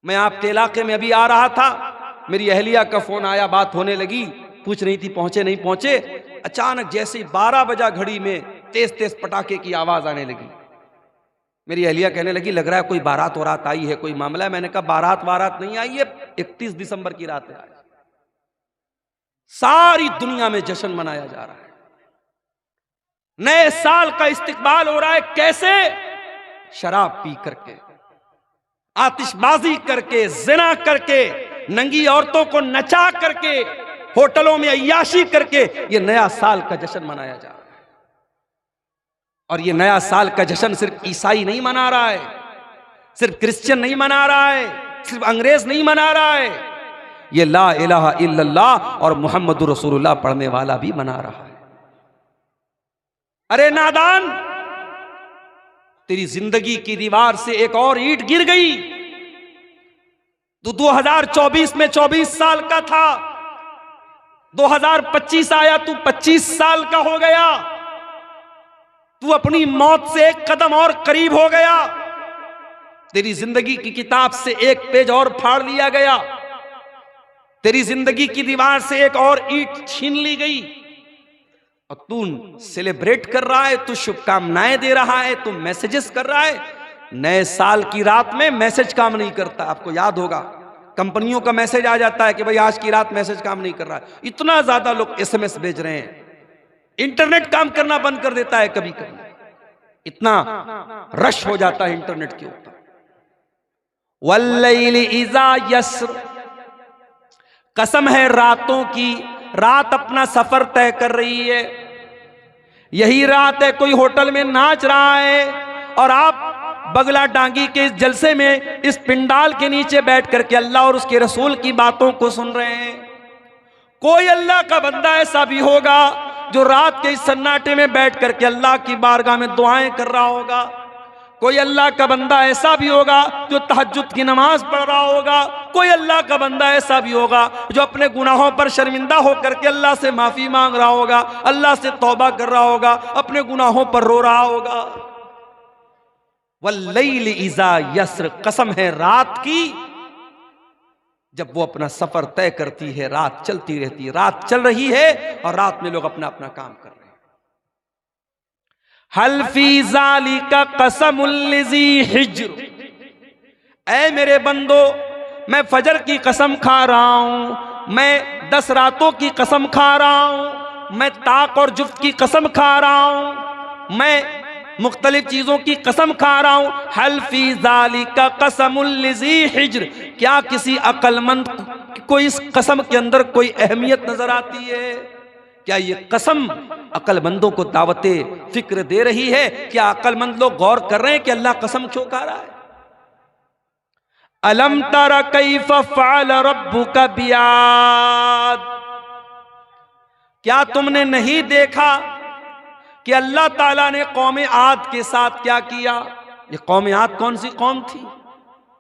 میں آپ کے علاقے میں ابھی آ رہا تھا، میری اہلیہ کا فون آیا، بات ہونے لگی، پوچھ رہی تھی پہنچے نہیں پہنچے۔ اچانک جیسے ہی 12 بجا گھڑی میں تیز تیز پٹاخے کی آواز آنے لگی۔ میری اہلیہ کہنے لگی لگ رہا ہے کوئی بارات وارات آئی ہے، کوئی معاملہ ہے۔ میں نے کہا بارات وارات نہیں آئی ہے، 31 دسمبر کی رات ہے آج، ساری دنیا میں جشن منایا جا رہا ہے، نئے سال کا استقبال ہو رہا ہے۔ کیسے؟ شراب پی کر کے، آتش بازی کر کے، زنا کر کے، ننگی عورتوں کو نچا کر کے، ہوٹلوں میں عیاشی کر کے، یہ نیا سال کا جشن منایا جا رہا ہے۔ اور یہ نیا سال کا جشن صرف عیسائی نہیں منا رہا ہے، صرف کرسچن نہیں منا رہا ہے، صرف انگریز نہیں منا رہا ہے، یہ لا الہ الا اللہ اور محمد رسول اللہ پڑھنے والا بھی منا رہا ہے۔ ارے نادان، تیری زندگی کی دیوار سے ایک اور اینٹ گر گئی۔ تو 2024 میں 24 سال کا تھا، 2025 آیا تو 25 سال کا ہو گیا، تو اپنی موت سے ایک قدم اور قریب ہو گیا، تیری زندگی کی کتاب سے ایک پیج اور پھاڑ لیا گیا، تیری زندگی کی دیوار سے ایک اور اینٹ چھین لی گئی، اور تو سیلیبریٹ کر رہا ہے، تو شبھ کامنائیں دے رہا ہے، تو میسیجز کر رہا ہے۔ نئے سال کی رات میں میسج کام نہیں کرتا، آپ کو یاد ہوگا کمپنیوں کا میسج آ جاتا ہے کہ بھئی آج کی رات میسج کام نہیں کر رہا ہے۔ اتنا زیادہ لوگ ایس ایم ایس بھیج رہے ہیں، انٹرنیٹ کام کرنا بند کر دیتا ہے کبھی کبھی، اتنا رش ہو جاتا ہے انٹرنیٹ کے اوپر۔ واللیل اذا یسر، قسم ہے راتوں کی، رات اپنا سفر طے کر رہی ہے۔ یہی رات ہے کوئی ہوٹل میں ناچ رہا ہے اور آپ بگلا ڈانگی کے اس جلسے میں، اس پنڈال کے نیچے بیٹھ کر کے اللہ اور اس کے رسول کی باتوں کو سن رہے ہیں۔ کوئی اللہ کا بندہ ایسا بھی ہوگا جو رات کے اس سناٹے میں بیٹھ کر کے اللہ کی بارگاہ میں دعائیں کر رہا ہوگا۔ کوئی اللہ کا بندہ ایسا بھی ہوگا جو تہجد کی نماز پڑھ رہا ہوگا۔ کوئی اللہ کا بندہ ایسا بھی ہوگا جو اپنے گناہوں پر شرمندہ ہو کر کے اللہ سے معافی مانگ رہا ہوگا، اللہ سے توبہ کر رہا ہوگا، اپنے گناہوں پر رو رہا ہوگا۔ واللیل اذا یسر، قسم ہے رات کی جب وہ اپنا سفر طے کرتی ہے، رات چلتی رہتی ہے، رات چل رہی ہے اور رات میں لوگ اپنا اپنا کام کر رہے ہیں۔ حل فی ذالک قسم لذی حجر، اے میرے بندو میں فجر کی قسم کھا رہا ہوں، میں 10 راتوں کی قسم کھا رہا ہوں، میں طاق اور جفت کی قسم کھا رہا ہوں، میں مختلف چیزوں کی قسم کھا رہا ہوں۔ حل فی ذالک قسم لذی حجر، کیا کسی عقل مند کو اس قسم کے اندر کوئی اہمیت نظر آتی ہے؟ کیا یہ قسم عقل مندوں کو دعوت فکر دے رہی ہے؟ کیا عقل مند لوگ غور کر رہے ہیں کہ اللہ قسم کیوں کھا رہا ہے؟ الم تر کیف فعل ربک بعاد، کیا تم نے نہیں دیکھا کہ اللہ تعالیٰ نے قوم عاد کے ساتھ کیا کیا؟ یہ قوم عاد کون سی قوم تھی؟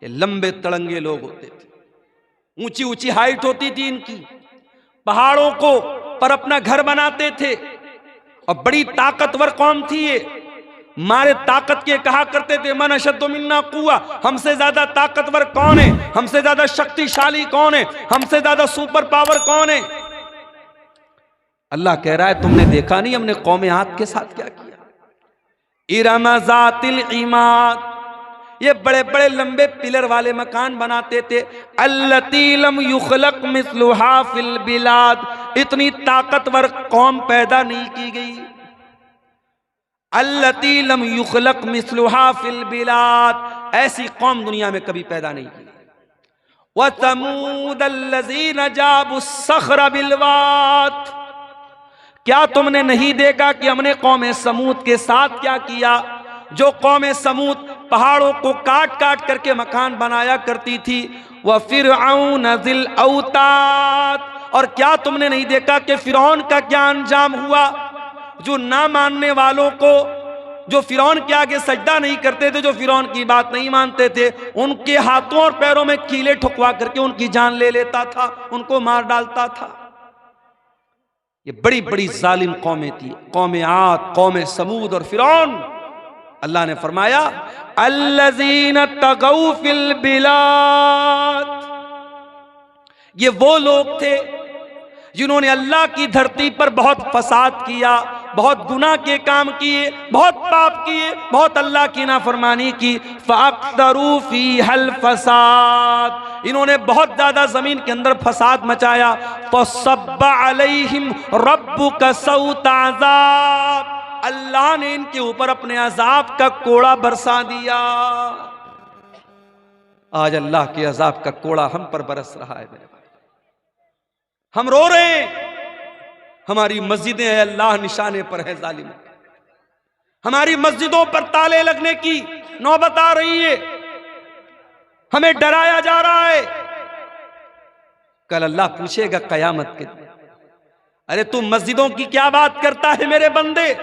یہ لمبے تڑنگے لوگ ہوتے تھے، اونچی اونچی ہائٹ ہوتی تھی ان کی، پہاڑوں کو پر اپنا گھر بناتے تھے، اور بڑی طاقتور قوم تھی یہ۔ مارے طاقت کے کہا کرتے تھے من اشد منا قوہ، ہم سے زیادہ طاقتور کون ہے، ہم سے زیادہ شکتی شالی کون ہے، ہم سے زیادہ سپر پاور کون ہے؟ اللہ کہہ رہا ہے تم نے دیکھا نہیں ہم نے قوم عاد کے ساتھ کیا کیا؟ ارم ذات العماد، یہ بڑے بڑے لمبے پلر والے مکان بناتے تھے۔ التی لم یخلق مثلھا فی البلاد، اتنی طاقتور قوم پیدا نہیں کی گئی۔ التی لم یخلق مثلھا فی البلاد، ایسی قوم دنیا میں کبھی پیدا نہیں کی۔ وثمود الذین جابوا الصخر بالواد، کیا تم نے نہیں دیکھا کہ ہم نے قوم سمود کے ساتھ کیا کیا؟ جو قوم سمود پہاڑوں کو کاٹ کاٹ کر کے مکان بنایا کرتی تھی۔ وَفِرْعَوْنَ ذِي الْأَوْتَادِ، اور کیا تم نے نہیں دیکھا کہ فرعون کا کیا انجام ہوا؟ جو نہ ماننے والوں کو، جو فرعون کے آگے سجدہ نہیں کرتے تھے، جو فرعون کی بات نہیں مانتے تھے، ان کے ہاتھوں اور پیروں میں کیلے ٹھکوا کر کے ان کی جان لے لیتا تھا، ان کو مار ڈالتا تھا۔ یہ بڑی بڑی ظالم قومیں تھی، قوم عاد، قوم سمود اور فرعون۔ اللہ نے فرمایا الذین طغوا فی البلاد، یہ وہ لوگ تھے جنہوں نے اللہ کی دھرتی پر بہت فساد کیا، بہت گناہ کے کام کیے، بہت پاپ کیے، بہت اللہ کی نافرمانی کی. فَأَكْثَرُوا فِيهَا الْفَسَادَ، انہوں نے بہت زیادہ زمین کے اندر فساد مچایا. فَصَبَّ عَلَيْهِمْ رَبُّكَ سَوْطَ عَذَابٍ، اللہ نے ان کے اوپر اپنے عذاب کا کوڑا برسا دیا. آج اللہ کے عذاب کا کوڑا ہم پر برس رہا ہے میرے بھائی. ہم رو رہے ہیں، ہماری مسجدیں اے اللہ نشانے پر ہے ظالم، ہماری مسجدوں پر تالے لگنے کی نوبت آ رہی ہے، ہمیں ڈرایا جا رہا ہے. کل اللہ پوچھے گا قیامت کے دن، ارے تم مسجدوں کی کیا بات کرتا ہے میرے بندے؟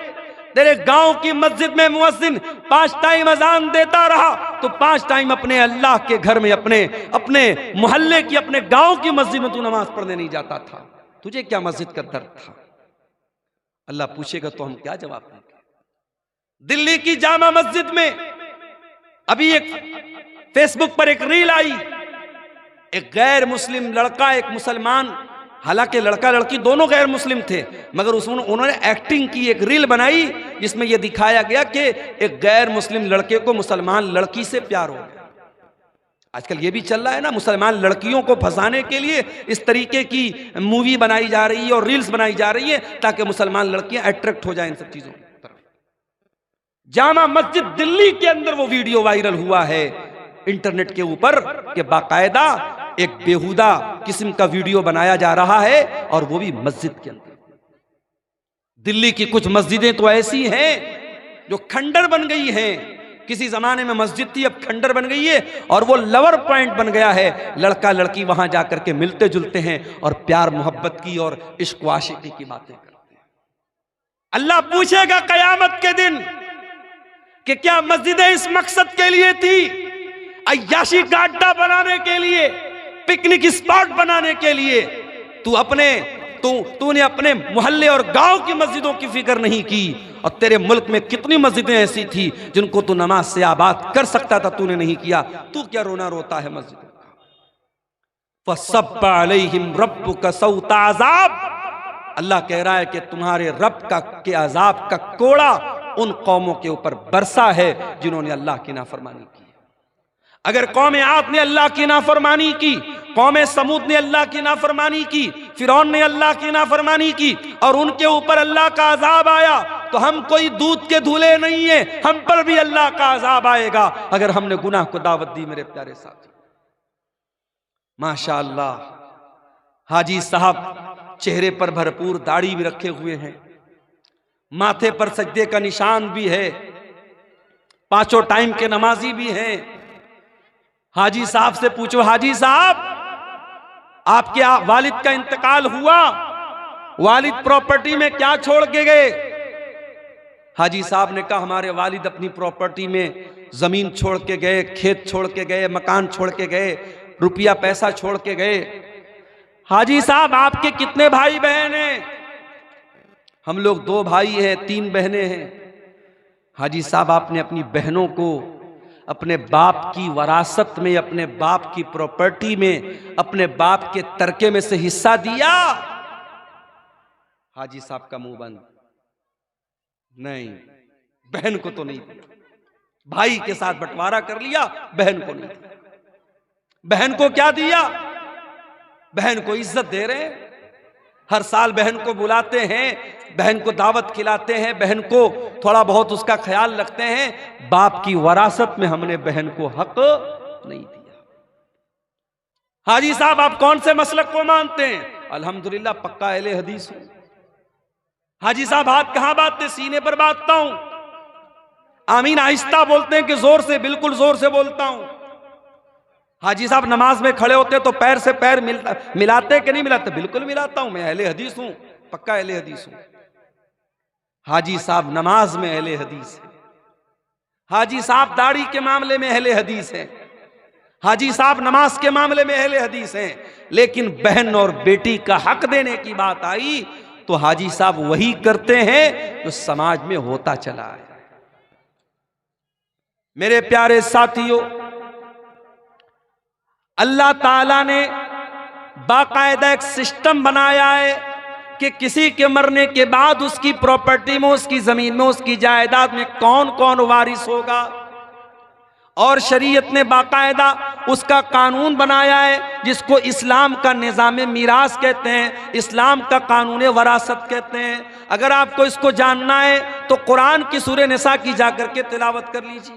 تیرے گاؤں کی مسجد میں مؤذن 5 ٹائم اذان دیتا رہا، تو 5 ٹائم اپنے اللہ کے گھر میں، اپنے محلے کی، اپنے گاؤں کی مسجد میں تو نماز پڑھنے نہیں جاتا تھا. تجھے کیا مسجد کا درد تھا؟ اللہ پوچھے گا تو ہم کیا جواب دیں گے؟ دلی کی جامع مسجد میں ابھی ایک فیس بک پر ایک ریل آئی، ایک غیر مسلم لڑکا ایک مسلمان، حالانکہ لڑکا لڑکی دونوں غیر مسلم تھے، مگر انہوں نے ایکٹنگ کی، ایک ریل بنائی جس میں یہ دکھایا گیا کہ ایک غیر مسلم لڑکے کو مسلمان لڑکی سے پیار ہو گیا. آج کل یہ بھی چل رہا ہے نا، مسلمان لڑکیوں کو پھنسانے کے لیے اس طریقے کی مووی بنائی جا رہی ہے اور ریلز بنائی جا رہی ہے تاکہ مسلمان لڑکیاں اٹریکٹ ہو جائیں ان سب چیزوں پر. جامع مسجد دلی کے اندر وہ ویڈیو وائرل ہوا ہے انٹرنیٹ کے اوپر کہ باقاعدہ ایک بیہودہ قسم کا ویڈیو بنایا جا رہا ہے اور وہ بھی مسجد کے اندر. دلی کی کچھ مسجدیں تو ایسی ہیں جو کھنڈر بن گئی ہیں، کسی زمانے میں مسجد تھی اب کھنڈر بن گئی ہے اور وہ لور پوائنٹ بن گیا ہے. لڑکا لڑکی وہاں جا کر کے ملتے جلتے ہیں اور پیار محبت کی اور عشق و عاشقی کی باتیں کرتے ہیں. اللہ پوچھے گا قیامت کے دن کہ کیا مسجدیں اس مقصد کے لیے تھی، عیاشی کا اڈا بنانے کے لیے، پکنک اسپاٹ بنانے کے لیے؟ تو نے اپنے محلے اور گاؤں کی مسجدوں کی فکر نہیں کی، اور تیرے ملک میں کتنی مسجدیں ایسی تھی جن کو تو نماز سے آباد کر سکتا تھا، تو نے نہیں کیا. تو کیا رونا روتا ہے مسجدوں کا؟ فَصَبَّ عَلَيْهِمْ رَبُّكَ سَوْطَ عَذَابٍ، اللہ کہہ رہا ہے کہ تمہارے رب کے عذاب کا کوڑا ان قوموں کے اوپر برسا ہے جنہوں نے اللہ کی نافرمانی کی. اگر قوم عاد نے اللہ کی نافرمانی کی، قوم سمود نے اللہ کی نافرمانی کی، فرعون نے اللہ کی نافرمانی کی اور ان کے اوپر اللہ کا عذاب آیا، تو ہم کوئی دودھ کے دھولے نہیں ہیں، ہم پر بھی اللہ کا عذاب آئے گا اگر ہم نے گناہ کو دعوت دی. میرے پیارے ساتھی، ماشاءاللہ حاجی صاحب چہرے پر بھرپور داڑھی بھی رکھے ہوئے ہیں، ماتھے پر سجدے کا نشان بھی ہے، 5 ٹائم کے نمازی بھی ہیں. حاجی صاحب سے پوچھو، حاجی صاحب آپ کے والد کا انتقال ہوا، والد پراپرٹی میں کیا چھوڑ کے گئے؟ حاجی صاحب نے کہا ہمارے والد اپنی پراپرٹی میں زمین چھوڑ کے گئے، کھیت چھوڑ کے گئے، مکان چھوڑ کے گئے، روپیہ پیسہ چھوڑ کے گئے. حاجی صاحب آپ کے کتنے بھائی بہن ہیں؟ ہم لوگ 2 بھائی ہیں 3 بہنیں ہیں. حاجی صاحب آپ نے اپنی بہنوں کو اپنے باپ کی وراثت میں، اپنے باپ کی پراپرٹی میں، اپنے باپ کے ترکے میں سے حصہ دیا؟ حاجی صاحب کا منہ بند، نہیں، بہن کو تو نہیں دیا. بھائی کے ساتھ بٹوارا کر لیا، بہن کو نہیں دیا. بہن کو کیا دیا؟ بہن کو عزت دے رہے ہیں، ہر سال بہن کو بلاتے ہیں، بہن کو دعوت کھلاتے ہیں، بہن کو تھوڑا بہت اس کا خیال رکھتے ہیں. باپ کی وراثت میں ہم نے بہن کو حق نہیں دیا. حاجی صاحب آپ کون سے مسلک کو مانتے ہیں؟ الحمدللہ پکا اہل حدیث ہوں. حاجی صاحب ہاتھ کہاں باندھتے؟ سینے پر باندھتا ہوں. آمین آہستہ بولتے ہیں کہ زور سے؟ بالکل زور سے بولتا ہوں. حاجی صاحب نماز میں کھڑے ہوتے تو پیر سے پیر ملاتے کہ نہیں ملاتے؟ بالکل ملاتا ہوں، میں اہل حدیث ہوں، پکا اہل حدیث ہوں. حاجی صاحب نماز میں اہل حدیث ہے، حاجی صاحب داڑھی کے معاملے میں اہل حدیث ہیں، حاجی صاحب نماز کے معاملے میں اہل حدیث ہیں. لیکن بہن اور بیٹی کا حق دینے کی بات آئی تو حاجی صاحب وہی کرتے ہیں جو سماج میں ہوتا چلا ہے. میرے پیارے ساتھیوں، اللہ تعالیٰ نے باقاعدہ ایک سسٹم بنایا ہے کہ کسی کے مرنے کے بعد اس کی پراپرٹی میں، اس کی زمین میں، اس کی جائیداد میں کون کون وارث ہوگا، اور شریعت نے باقاعدہ اس کا قانون بنایا ہے جس کو اسلام کا نظام میراث کہتے ہیں، اسلام کا قانون وراثت کہتے ہیں۔ اگر آپ کو اس کو جاننا ہے تو قرآن کی سورہ نساء کی جا کر کے تلاوت کر لیجئے۔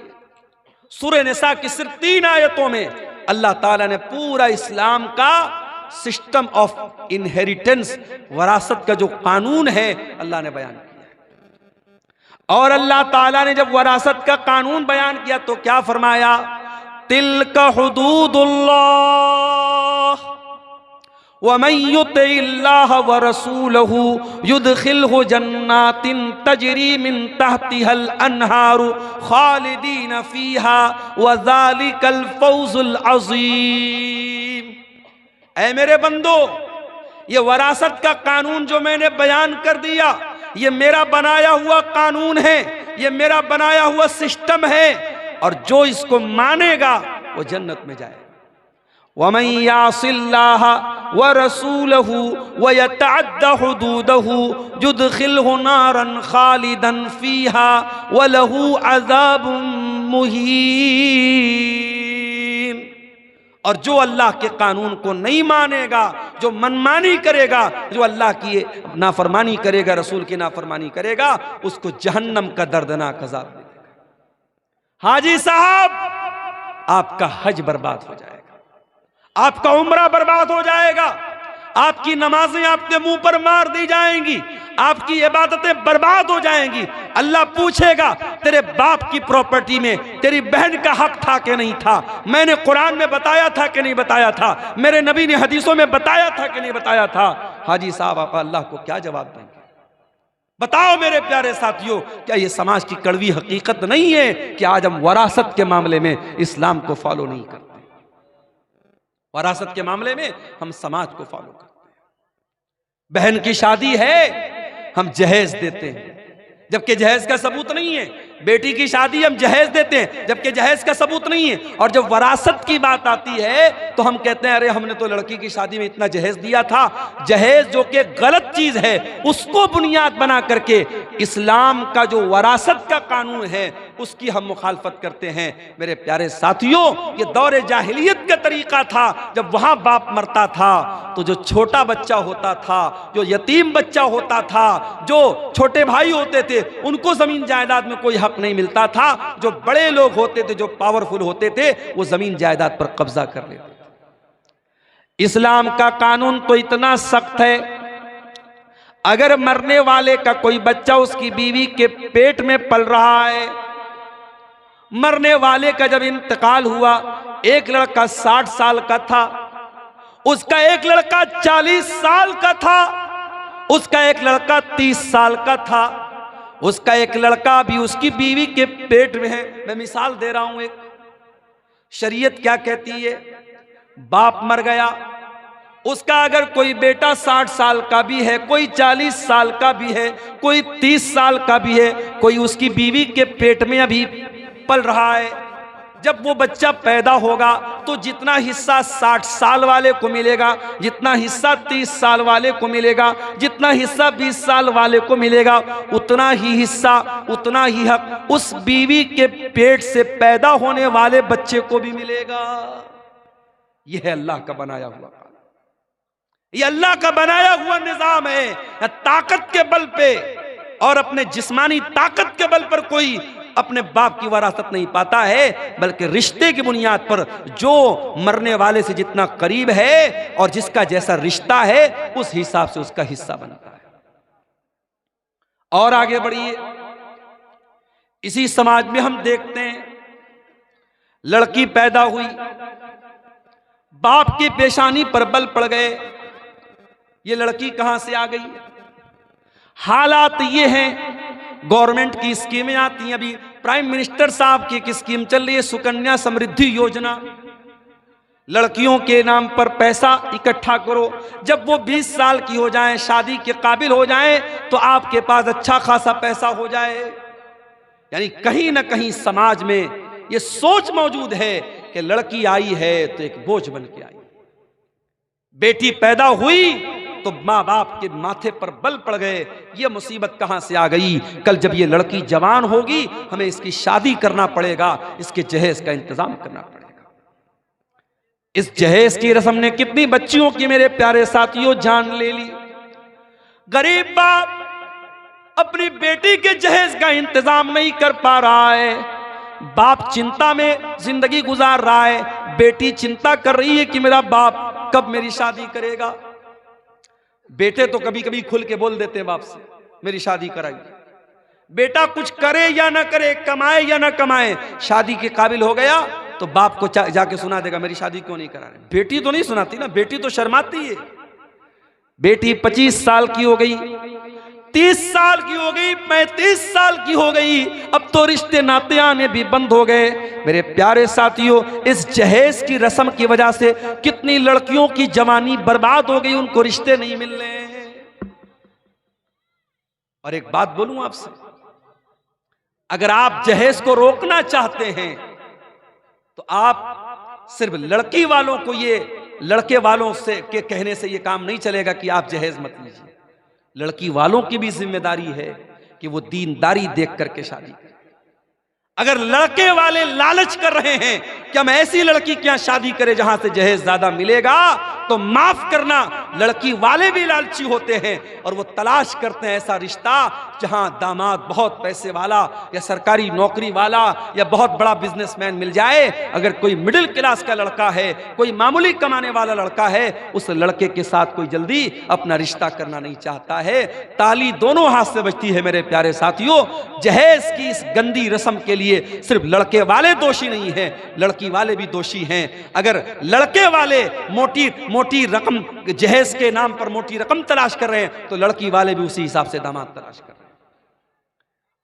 سورہ نساء کی صرف 3 آیتوں میں اللہ تعالیٰ نے پورا اسلام کا سسٹم آف انہیریٹنس، وراثت کا جو قانون ہے اللہ نے بیان کیا۔ اور اللہ تعالیٰ نے جب وراثت کا قانون بیان کیا تو کیا فرمایا؟ تلک حدود اللہ ومن یطع اللہ ورسولہ یدخلہ جنات تجری من تحتها الانہار خالدین فیہا وذالک الفوز العظیم۔ اے میرے بندو، یہ وراثت کا قانون جو میں نے بیان کر دیا، یہ میرا بنایا ہوا قانون ہے، یہ میرا بنایا ہوا سسٹم ہے، اور جو اس کو مانے گا وہ جنت میں جائے گا۔ وَمَن يَعْصِ اللَّهَ وَرَسُولَهُ وَيَتَعَدَّ حُدُودَهُ يُدْخِلْهُ نَارًا خَالِدًا فِيهَا وَلَهُ عَذَابٌ مُهِينٌ۔ اور جو اللہ کے قانون کو نہیں مانے گا، جو منمانی کرے گا، جو اللہ کی نافرمانی کرے گا، رسول کی نافرمانی کرے گا، اس کو جہنم کا دردناک عذاب ملے گا۔ حاجی صاحب، آپ کا حج برباد ہو جائے گا، آپ کا عمرہ برباد ہو جائے گا، آپ کی نمازیں آپ کے منہ پر مار دی جائیں گی، آپ کی عبادتیں برباد ہو جائیں گی۔ اللہ پوچھے گا تیرے باپ کی پراپرٹی میں تیری بہن کا حق تھا کہ نہیں تھا؟ میں نے قرآن میں بتایا تھا کہ نہیں بتایا تھا؟ میرے نبی نے حدیثوں میں بتایا تھا کہ نہیں بتایا تھا؟ حاجی صاحب آپ اللہ کو کیا جواب دیں گے؟ بتاؤ میرے پیارے ساتھیوں، کیا یہ سماج کی کڑوی حقیقت نہیں ہے کہ آج ہم وراثت کے معاملے میں اسلام کو فالو نہیں کرتے؟ وراثت کے معاملے میں ہم سماج کو فالو کرتے ہیں۔ بہن کی شادی ہے، ہم جہیز دیتے ہیں جبکہ جہیز کا ثبوت نہیں ہے۔ بیٹی کی شادی ہم جہیز دیتے ہیں جبکہ جہیز کا ثبوت نہیں ہے۔ اور جب وراثت کی بات آتی ہے تو ہم کہتے ہیں ارے ہم نے تو لڑکی کی شادی میں اتنا جہیز دیا تھا۔ جہیز جو کہ غلط چیز ہے، اس کو بنیاد بنا کر کے اسلام کا جو وراثت کا قانون ہے اس کی ہم مخالفت کرتے ہیں۔ میرے پیارے ساتھیوں، یہ دور جاہلیت کا طریقہ تھا۔ جب وہاں باپ مرتا تھا تو جو چھوٹا بچہ ہوتا تھا، جو یتیم بچہ ہوتا تھا، جو چھوٹے بھائی ہوتے تھے، ان کو زمین جائیداد میں کوئی حق نہیں ملتا تھا۔ جو بڑے لوگ ہوتے تھے، جو پاورفل ہوتے تھے، وہ زمین جائیداد پر قبضہ کر لیتے تھے۔ اسلام کا قانون تو اتنا سخت ہے، اگر مرنے والے کا کوئی بچہ اس کی بیوی کے پیٹ میں پل رہا ہے، مرنے والے کا جب انتقال ہوا، ایک لڑکا 60 سال کا تھا، اس کا ایک لڑکا 40 سال کا تھا، اس کا ایک لڑکا 30 سال کا تھا، اس کا ایک لڑکا بھی اس کی بیوی کے پیٹ میں ہے۔ میں مثال دے رہا ہوں ایک، شریعت کیا کہتی ہے؟ باپ مر گیا، اس کا اگر کوئی بیٹا 60 سال کا بھی ہے، کوئی 40 سال کا بھی ہے، کوئی 30 سال کا بھی ہے، کوئی اس کی بیوی کے پیٹ میں ابھی پل رہا ہے، جب وہ بچہ پیدا ہوگا تو جتنا حصہ 60 سال والے کو ملے گا، جتنا حصہ 30 سال والے کو ملے گا، جتنا حصہ 20 سال والے کو ملے گا، اتنا ہی حصہ، اتنا ہی حق اس بیوی کے پیٹ سے پیدا ہونے والے بچے کو بھی ملے گا۔ یہ ہے اللہ کا بنایا ہوا قانون، یہ اللہ کا بنایا ہوا نظام ہے۔ طاقت کے بل پہ اور اپنے جسمانی طاقت کے بل پر کوئی اپنے باپ کی وراثت نہیں پاتا ہے، بلکہ رشتے کی بنیاد پر جو مرنے والے سے جتنا قریب ہے اور جس کا جیسا رشتہ ہے اس حساب سے اس کا حصہ بنتا ہے۔ اور آگے بڑھیے، اسی سماج میں ہم دیکھتے ہیں لڑکی پیدا ہوئی، باپ کی پیشانی پر بل پڑ گئے، یہ لڑکی کہاں سے آ گئی؟ حالات یہ ہیں، گورنمنٹ کی اسکیمیں آتی ہیں، ابھی پرائم منسٹر صاحب کی ایک اسکیم چل رہی ہے سکنیا سمردھی یوجنا، لڑکیوں کے نام پر پیسہ اکٹھا کرو، جب وہ 20 سال کی ہو جائیں، شادی کے قابل ہو جائیں تو آپ کے پاس اچھا خاصا پیسہ ہو جائے۔ یعنی کہیں نہ کہیں سماج میں یہ سوچ موجود ہے کہ لڑکی آئی ہے تو ایک بوجھ بن کے آئی، بیٹی پیدا ہوئی تو ماں باپ کے ماتھے پر بل پڑ گئے، یہ مصیبت کہاں سے آ گئی؟ کل جب یہ لڑکی جوان ہوگی ہمیں اس کی شادی کرنا پڑے گا، اس کے جہیز کا انتظام کرنا پڑے گا۔ اس جہیز کی رسم نے کتنی بچیوں کی میرے پیارے ساتھیوں جان لے لی۔ غریب باپ اپنی بیٹی کے جہیز کا انتظام نہیں کر پا رہا ہے، باپ چنتا میں زندگی گزار رہا ہے، بیٹی چنتا کر رہی ہے کہ میرا باپ کب میری شادی کرے گا۔ بیٹے تو کبھی کبھی کھل کے بول دیتے ہیں باپ سے میری شادی کرائیے، بیٹا کچھ کرے یا نہ کرے، کمائے یا نہ کمائے، شادی کے قابل ہو گیا تو باپ کو جا کے سنا دے گا میری شادی کیوں نہیں کرا رہے۔ بیٹی تو نہیں سناتی نا، بیٹی تو شرماتی ہے۔ بیٹی 25 سال کی ہو گئی، 30 سال کی ہو گئی، 35 سال کی ہو گئی، اب تو رشتے ناتے آنے بھی بند ہو گئے۔ میرے پیارے ساتھیوں، اس جہیز کی رسم کی وجہ سے کتنی لڑکیوں کی جوانی برباد ہو گئی، ان کو رشتے نہیں مل رہے ہیں۔ اور ایک بات بولوں آپ سے، اگر آپ جہیز کو روکنا چاہتے ہیں تو آپ صرف لڑکی والوں کو لڑکے والوں سے کے کہنے سے یہ کام نہیں چلے گا کہ آپ جہیز مت لیجیے، لڑکی والوں کی بھی ذمہ داری ہے کہ وہ دینداری دیکھ کر کے شادی کریں۔ اگر لڑکے والے لالچ کر رہے ہیں کہ ہم ایسی لڑکی کیا شادی کریں جہاں سے جہیز زیادہ ملے گا، تو معاف کرنا، لڑکی والے بھی لالچی ہوتے ہیں اور وہ تلاش کرتے ہیں ایسا رشتہ جہاں داماد بہت پیسے والا یا سرکاری نوکری والا یا بہت بڑا بزنس مین مل جائے۔ اگر کوئی مڈل کلاس کا لڑکا ہے، کوئی معمولی کمانے والا لڑکا ہے، اس لڑکے کے ساتھ کوئی جلدی اپنا رشتہ کرنا نہیں چاہتا ہے۔ تالی دونوں ہاتھ سے بجتی ہے میرے پیارے ساتھیوں۔ جہیز کی اس گندی رسم کے لیے صرف لڑکے والے دوشی نہیں ہیں، لڑکی والے بھی دوشی ہیں۔ اگر لڑکے والے موٹی رقم جہیز کے نام پر موٹی رقم تلاش کر رہے ہیں تو لڑکی والے بھی اسی حساب سے داماد تلاش کر رہے ہیں۔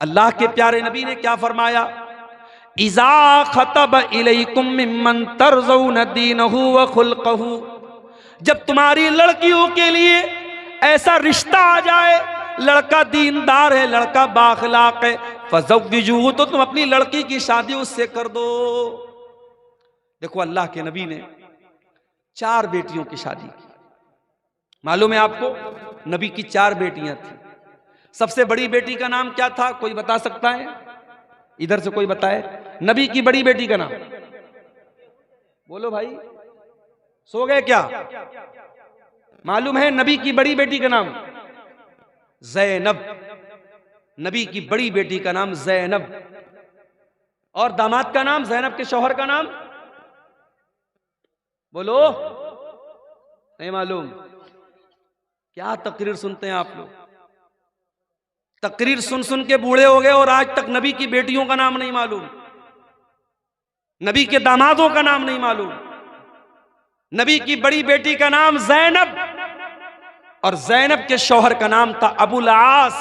اللہ کے پیارے نبی نے کیا فرمایا؟ اذا خطب الیکم ممن ترضون دینہ وخلقہ، جب تمہاری لڑکیوں کے لیے ایسا رشتہ آ جائے، لڑکا دیندار ہے، لڑکا بااخلاق ہے، فزوجوہ، تو تم اپنی لڑکی کی شادی اس سے کر دو۔ دیکھو اللہ کے نبی نے 4 بیٹیوں کی شادی کی۔ معلوم ہے آپ کو نبی کی 4 بیٹیاں تھیں۔ سب سے بڑی بیٹی کا نام کیا تھا؟ کوئی بتا سکتا ہے؟ ادھر سے کوئی بتائے نبی کی بڑی بیٹی کا نام؟ بولو بھائی، سو گئے کیا؟ معلوم ہے نبی کی بڑی بیٹی کا نام زینب، نبی کی بڑی بیٹی کا نام زینب، اور داماد کا نام، زینب کے شوہر کا نام بولو، نہیں معلوم؟ کیا تقریر سنتے ہیں آپ لوگ؟ تقریر سن سن کے بوڑھے ہو گئے اور آج تک نبی کی بیٹیوں کا نام نہیں معلوم، نبی کے دامادوں کا نام نہیں معلوم۔ نبی کی بڑی بیٹی کا نام زینب، اور زینب کے شوہر کا نام تھا ابو العاص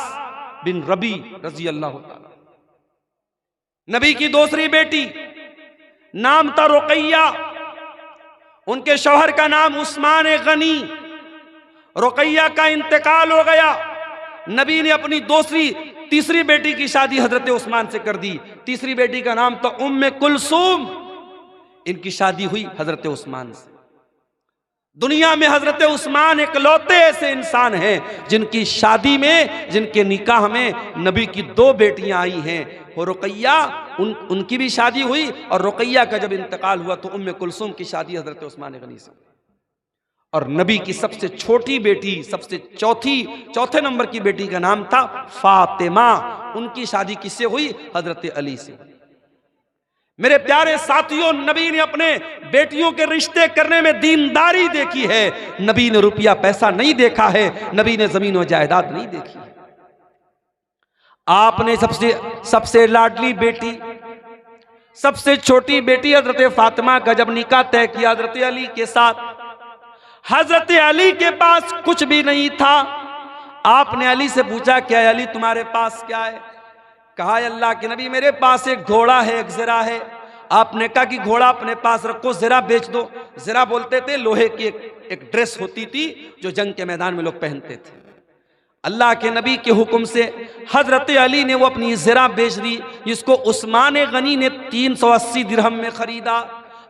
بن ربی رضی اللہ تعالی۔ نبی کی دوسری بیٹی نام تھا رقیہ، ان کے شوہر کا نام عثمان غنی۔ رقیہ کا انتقال ہو گیا، نبی نے اپنی تیسری بیٹی کی شادی حضرت عثمان سے کر دی۔ تیسری بیٹی کا نام تھا ام کلثوم، ان کی شادی ہوئی حضرت عثمان سے۔ دنیا میں حضرت عثمان اکلوتے ایسے انسان ہیں جن کی شادی میں، جن کے نکاح میں نبی کی 2 بیٹیاں آئی ہیں۔ اور رقیہ، ان کی بھی شادی ہوئی، اور رقیہ کا جب انتقال ہوا تو ام کلثوم کی شادی حضرت عثمان غنی سے۔ اور نبی کی سب سے چھوٹی بیٹی، سب سے چوتھے نمبر کی بیٹی کا نام تھا فاطمہ، ان کی شادی کس سے ہوئی؟ حضرت علی سے۔ میرے پیارے ساتھیوں، نبی نے اپنے بیٹیوں کے رشتے کرنے میں دینداری دیکھی ہے، نبی نے روپیہ پیسہ نہیں دیکھا ہے، نبی نے زمین و جائیداد نہیں دیکھی ہے۔ آپ نے سب سے لاڈلی بیٹی، سب سے چھوٹی بیٹی حضرت فاطمہ کا جب نکاح طے کیا حضرت علی کے ساتھ، حضرت علی کے پاس کچھ بھی نہیں تھا۔ آپ نے علی سے پوچھا کہ علی تمہارے پاس کیا ہے؟ کہا اللہ کے نبی میرے پاس ایک گھوڑا ہے، ایک زرہ ہے۔ آپ نے کہا کہ گھوڑا اپنے پاس رکھو، زرہ بیچ دو۔ زرہ بولتے تھے لوہے کی ایک ڈریس ہوتی تھی جو جنگ کے میدان میں لوگ پہنتے تھے۔ اللہ کے نبی کے حکم سے حضرت علی نے وہ اپنی زرہ بیچ دی، جس کو عثمان غنی نے 380 درہم میں خریدا،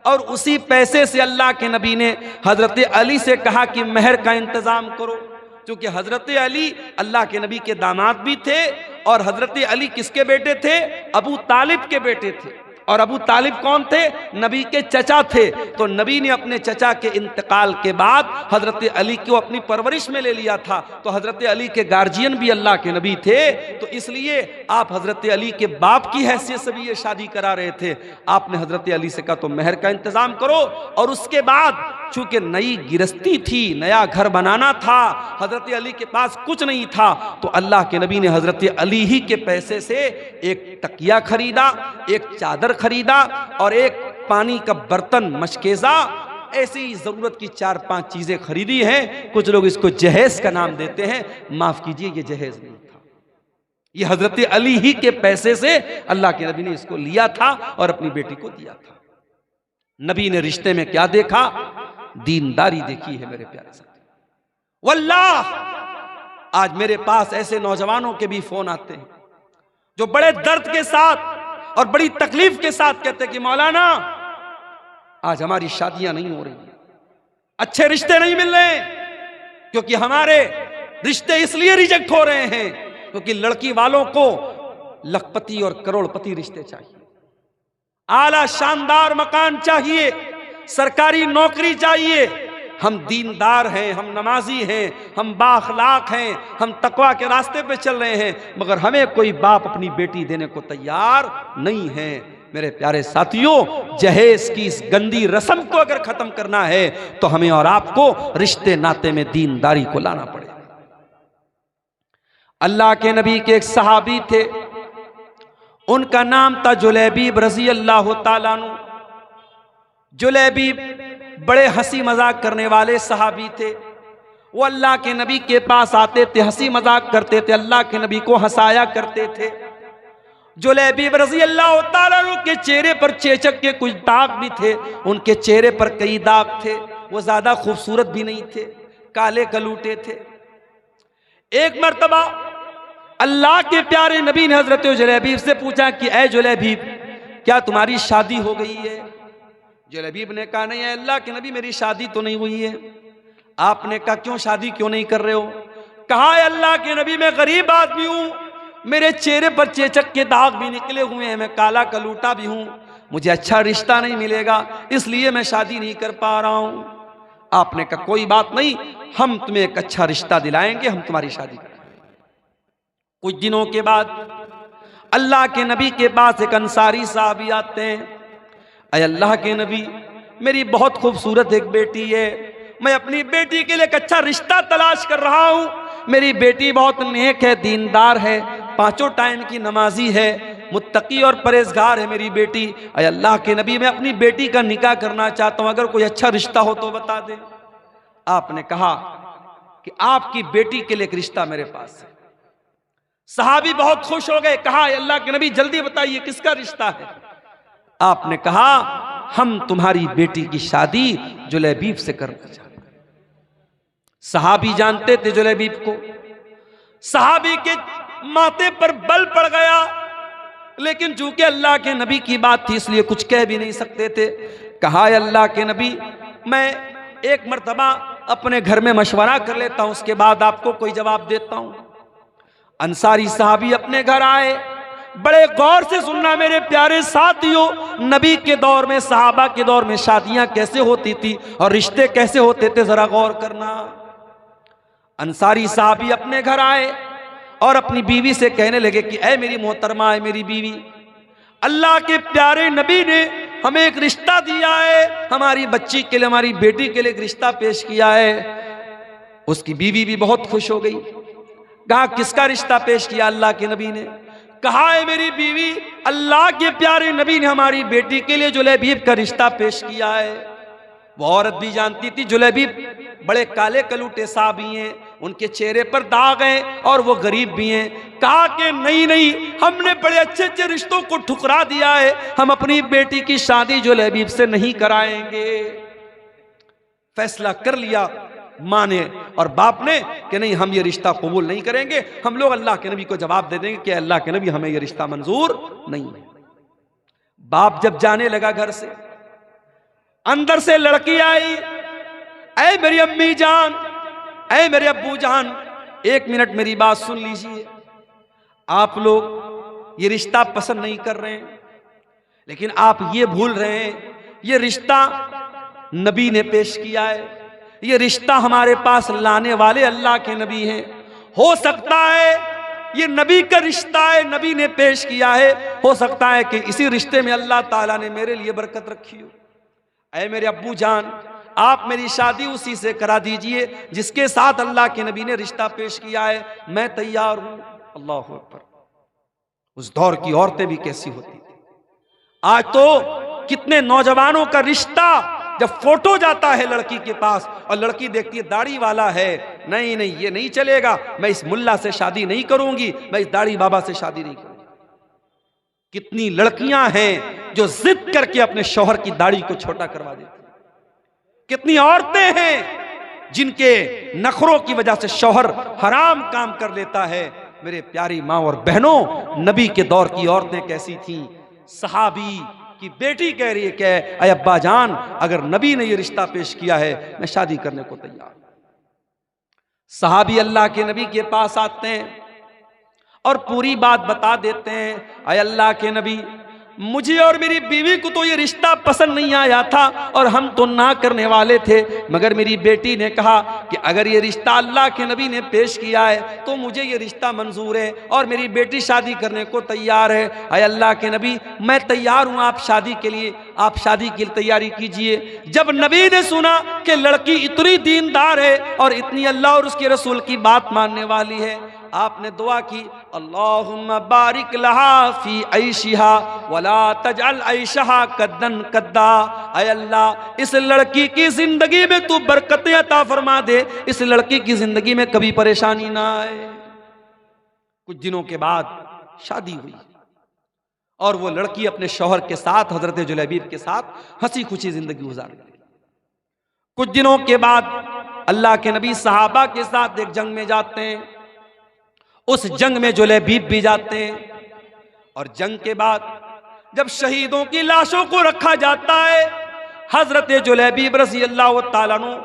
اور اسی پیسے سے اللہ کے نبی نے حضرت علی سے کہا کہ مہر کا انتظام کرو، کیونکہ حضرت علی اللہ کے نبی کے داماد بھی تھے، اور حضرت علی کس کے بیٹے تھے؟ ابو طالب کے بیٹے تھے، اور ابو طالب کون تھے؟ نبی کے چچا تھے۔ تو نبی نے اپنے چچا کے انتقال کے بعد حضرت علی کو اپنی پرورش میں لے لیا تھا، تو حضرت علی کے گارجین بھی اللہ کے نبی تھے، تو اس لیے آپ حضرت علی کے باپ کی حیثیت سے بھی یہ شادی کرا رہے تھے۔ آپ نے حضرت علی سے کہا تو مہر کا انتظام کرو، اور اس کے بعد چونکہ نئی گرستی تھی، نیا گھر بنانا تھا، حضرت علی کے پاس کچھ نہیں تھا، تو اللہ کے نبی نے حضرت علی ہی کے پیسے سے ایک تکیہ خریدا، ایک چادر خریدا، اور ایک پانی کا برتن مشکیزہ، ایسی ضرورت کی 4-5 چیزیں خریدی ہیں۔ کچھ لوگ اس کو جہیز کا نام دیتے ہیں، معاف کیجئے یہ جہیز نہیں تھا، یہ حضرت علی ہی کے پیسے سے اللہ کے نبی نے اس کو لیا تھا اور اپنی بیٹی کو دیا تھا۔ نبی نے رشتے میں کیا دیکھا؟ دینداری دیکھی ہے میرے پیارے ساتھی۔ واللہ آج میرے پاس ایسے نوجوانوں کے بھی فون آتے ہیں جو بڑے درد کے ساتھ اور بڑی تکلیف کے ساتھ کہتے ہیں کہ مولانا آج ہماری شادیاں نہیں ہو رہی ہیں، اچھے رشتے نہیں مل رہے ہیں، کیونکہ ہمارے رشتے اس لیے ریجیکٹ ہو رہے ہیں کیونکہ لڑکی والوں کو لکھپتی اور کروڑ پتی رشتے چاہیے، اعلیٰ شاندار مکان چاہیے، سرکاری نوکری چاہیے۔ ہم دیندار ہیں، ہم نمازی ہیں، ہم بااخلاق ہیں، ہم تقوی کے راستے پہ چل رہے ہیں، مگر ہمیں کوئی باپ اپنی بیٹی دینے کو تیار نہیں ہے۔ میرے پیارے ساتھیوں، جہیز کی اس گندی رسم کو اگر ختم کرنا ہے تو ہمیں اور آپ کو رشتے ناتے میں دینداری کو لانا پڑے گا۔ اللہ کے نبی کے ایک صحابی تھے، ان کا نام تھا جلیبیب رضی اللہ تعالیٰ عنہ۔ جلیبیب بڑے ہنسی مذاق کرنے والے صحابی تھے، وہ اللہ کے نبی کے پاس آتے تھے، ہنسی مذاق کرتے تھے، اللہ کے نبی کو ہنسایا کرتے تھے۔ جلیبیب رضی اللہ تعالیٰ عنہ کے چہرے پر چیچک کے کچھ داغ بھی تھے، ان کے چہرے پر کئی داغ تھے، وہ زیادہ خوبصورت بھی نہیں تھے، کالے کلوٹے تھے۔ ایک مرتبہ اللہ کے پیارے نبی نے حضرت جلیبیب سے پوچھا کہ اے جلیبیب کیا تمہاری شادی ہو گئی ہے؟ جلیبیب نے کہا نہیں اے اللہ کے نبی میری شادی تو نہیں ہوئی ہے۔ آپ نے کہا کیوں شادی کیوں نہیں کر رہے ہو؟ کہا اے اللہ کے نبی میں غریب آدمی ہوں، میرے چہرے پر چیچک کے داغ بھی نکلے ہوئے ہیں، میں کالا کلوٹا بھی ہوں، مجھے اچھا رشتہ نہیں ملے گا، اس لیے میں شادی نہیں کر پا رہا ہوں۔ آپ نے کہا کوئی بات نہیں، ہم تمہیں ایک اچھا رشتہ دلائیں گے، ہم تمہاری شادی کریں گے۔ کچھ دنوں کے بعد اللہ کے نبی کے پاس ایک انصاری صحابی آتے ہیں، اے اللہ کے نبی میری بہت خوبصورت ایک بیٹی ہے، میں اپنی بیٹی کے لیے ایک اچھا رشتہ تلاش کر رہا ہوں، میری بیٹی بہت نیک ہے، دیندار ہے، 5 ٹائم کی نمازی ہے، متقی اور پرہیزگار ہے میری بیٹی، اے اللہ کے نبی میں اپنی بیٹی کا نکاح کرنا چاہتا ہوں، اگر کوئی اچھا رشتہ ہو تو بتا دیں۔ آپ نے کہا کہ آپ کی بیٹی کے لیے ایک رشتہ میرے پاس ہے۔ صحابی بہت خوش ہو گئے، کہا اے اللہ کے نبی جلدی بتائیے کس کا رشتہ ہے؟ آپ نے کہا ہم تمہاری بیٹی کی شادی جلیبیب سے کرنا چاہتے ہیں۔ صحابی جانتے تھے جلیبیب کو، صحابی کے ماتھے پر بل پڑ گیا، لیکن چونکہ اللہ کے نبی کی بات تھی اس لیے کچھ کہہ بھی نہیں سکتے تھے۔ کہا اے اللہ کے نبی میں ایک مرتبہ اپنے گھر میں مشورہ کر لیتا ہوں، اس کے بعد آپ کو کوئی جواب دیتا ہوں۔ انصاری صحابی اپنے گھر آئے، بڑے غور سے سننا میرے پیارے ساتھیوں، نبی کے دور میں صحابہ کے دور میں شادیاں کیسے ہوتی تھی اور رشتے کیسے ہوتے تھے، ذرا غور کرنا۔ انصاری صحابی اپنے گھر آئے اور اپنی بیوی سے کہنے لگے کہ اے میری محترمہ، اے میری بیوی، اللہ کے پیارے نبی نے ہمیں ایک رشتہ دیا ہے، ہماری بچی کے لیے، ہماری بیٹی کے لیے ایک رشتہ پیش کیا ہے۔ اس کی بیوی بھی بہت خوش ہو گئی، کہا کس کا رشتہ پیش کیا اللہ کے نبی نے؟ کہا اے میری بیوی اللہ کے پیارے نبی نے ہماری بیٹی کے لیے جلیبیب کا رشتہ پیش کیا ہے۔ وہ عورت بھی جانتی تھی جلیبیب بڑے کالے کلوٹے صحابی ہیں، ان کے چہرے پر داغ ہیں اور وہ غریب بھی ہیں۔ کہا کہ نہیں، ہم نے بڑے اچھے اچھے رشتوں کو ٹھکرا دیا ہے، ہم اپنی بیٹی کی شادی جلیبیب سے نہیں کرائیں گے۔ فیصلہ کر لیا، ماں نے اور باپ نے کہ نہیں ہم یہ رشتہ قبول نہیں کریں گے، ہم لوگ اللہ کے نبی کو جواب دے دیں گے کہ اللہ کے نبی ہمیں یہ رشتہ منظور نہیں ہے۔ باپ جب جانے لگا گھر سے، اندر سے لڑکی آئی، اے میری امی جان، اے میرے ابو جان، ایک منٹ میری بات سن لیجئے، آپ لوگ یہ رشتہ پسند نہیں کر رہے ہیں، لیکن آپ یہ بھول رہے ہیں یہ رشتہ نبی نے پیش کیا ہے، یہ رشتہ ہمارے پاس لانے والے اللہ کے نبی ہیں، ہو سکتا ہے یہ نبی کا رشتہ ہے، نبی نے پیش کیا ہے، ہو سکتا ہے کہ اسی رشتے میں اللہ تعالیٰ نے میرے لیے برکت رکھی ہو۔ اے میرے ابو جان، آپ میری شادی اسی سے کرا دیجئے جس کے ساتھ اللہ کے نبی نے رشتہ پیش کیا ہے، میں تیار ہوں۔ اللہ اکبر۔ اس دور کی عورتیں بھی کیسی ہوتی تھی۔ آج تو کتنے نوجوانوں کا رشتہ جب فوٹو جاتا ہے لڑکی کے پاس اور لڑکی دیکھتی ہے داڑھی والا ہے، نہیں نہیں یہ نہیں چلے گا، میں اس ملا سے شادی نہیں کروں گی، میں اس داڑھی بابا سے شادی نہیں کروں گی۔ کتنی لڑکیاں ہیں جو ضد کر کے اپنے شوہر کی داڑھی کو چھوٹا کروا دیتی، کتنی عورتیں ہیں جن کے نخروں کی وجہ سے شوہر حرام کام کر لیتا ہے۔ میرے پیاری ماں اور بہنوں، نبی کے دور کی عورتیں کیسی تھیں؟ صحابی کی بیٹی کہہ رہی ہے کہ اے ابا جان، اگر نبی نے یہ رشتہ پیش کیا ہے میں شادی کرنے کو تیار ہوں۔ صحابی اللہ کے نبی کے پاس آتے ہیں اور پوری بات بتا دیتے ہیں، اے اللہ کے نبی، مجھے اور میری بیوی کو تو یہ رشتہ پسند نہیں آیا تھا اور ہم تو نہ کرنے والے تھے، مگر میری بیٹی نے کہا کہ اگر یہ رشتہ اللہ کے نبی نے پیش کیا ہے تو مجھے یہ رشتہ منظور ہے اور میری بیٹی شادی کرنے کو تیار ہے۔ اے اللہ کے نبی، میں تیار ہوں آپ شادی کے لیے، آپ شادی کی تیاری کیجئے۔ جب نبی نے سنا کہ لڑکی اتنی دیندار ہے اور اتنی اللہ اور اس کے رسول کی بات ماننے والی ہے، آپ نے دعا کی، اللہم بارک لہا فی عیشہا ولا تجعل عیشہا کدن کدا۔ اے اللہ، اس لڑکی کی زندگی میں تو برکتیں عطا فرما دے، اس لڑکی کی زندگی میں کبھی پریشانی نہ آئے۔ کچھ دنوں کے بعد شادی ہوئی اور وہ لڑکی اپنے شوہر کے ساتھ، حضرت جلیبیب کے ساتھ ہنسی خوشی زندگی گزار گئی۔ کچھ دنوں کے بعد اللہ کے نبی صحابہ کے ساتھ ایک جنگ میں جاتے ہیں، اس جنگ میں جلیبیب بھی جاتے ہیں، اور جنگ کے بعد جب شہیدوں کی لاشوں کو رکھا جاتا ہے، حضرت جلیبیب رضی اللہ تعالیٰ عنہ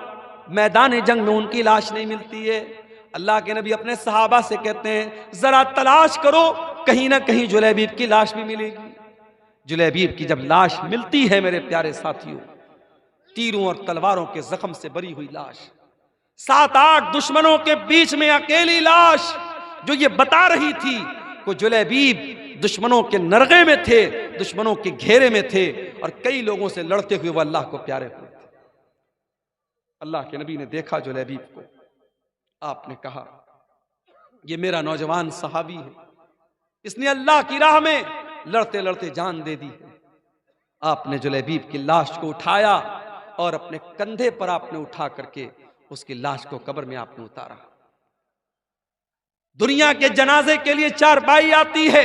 میدان جنگ میں ان کی لاش نہیں ملتی ہے۔ اللہ کے نبی اپنے صحابہ سے کہتے ہیں ذرا تلاش کرو، کہیں نہ کہیں جلیبیب کی لاش بھی ملے گی۔ جلیبیب کی جب لاش ملتی ہے میرے پیارے ساتھیوں، تیروں اور تلواروں کے زخم سے بری ہوئی لاش، 7-8 دشمنوں کے بیچ میں اکیلی لاش جو یہ بتا رہی تھی کہ جلیبیب دشمنوں کے نرغے میں تھے، دشمنوں کے گھیرے میں تھے اور کئی لوگوں سے لڑتے ہوئے وہ اللہ کو پیارے ہوئے تھے۔ اللہ کے نبی نے دیکھا جلیبیب کو، آپ نے کہا یہ میرا نوجوان صحابی ہے، اس نے اللہ کی راہ میں لڑتے لڑتے جان دے دی ہے۔ آپ نے جلیبیب کی لاش کو اٹھایا اور اپنے کندھے پر آپ نے اٹھا کر کے اس کی لاش کو قبر میں آپ نے اتارا۔ دنیا کے جنازے کے لیے چارپائی آتی ہے،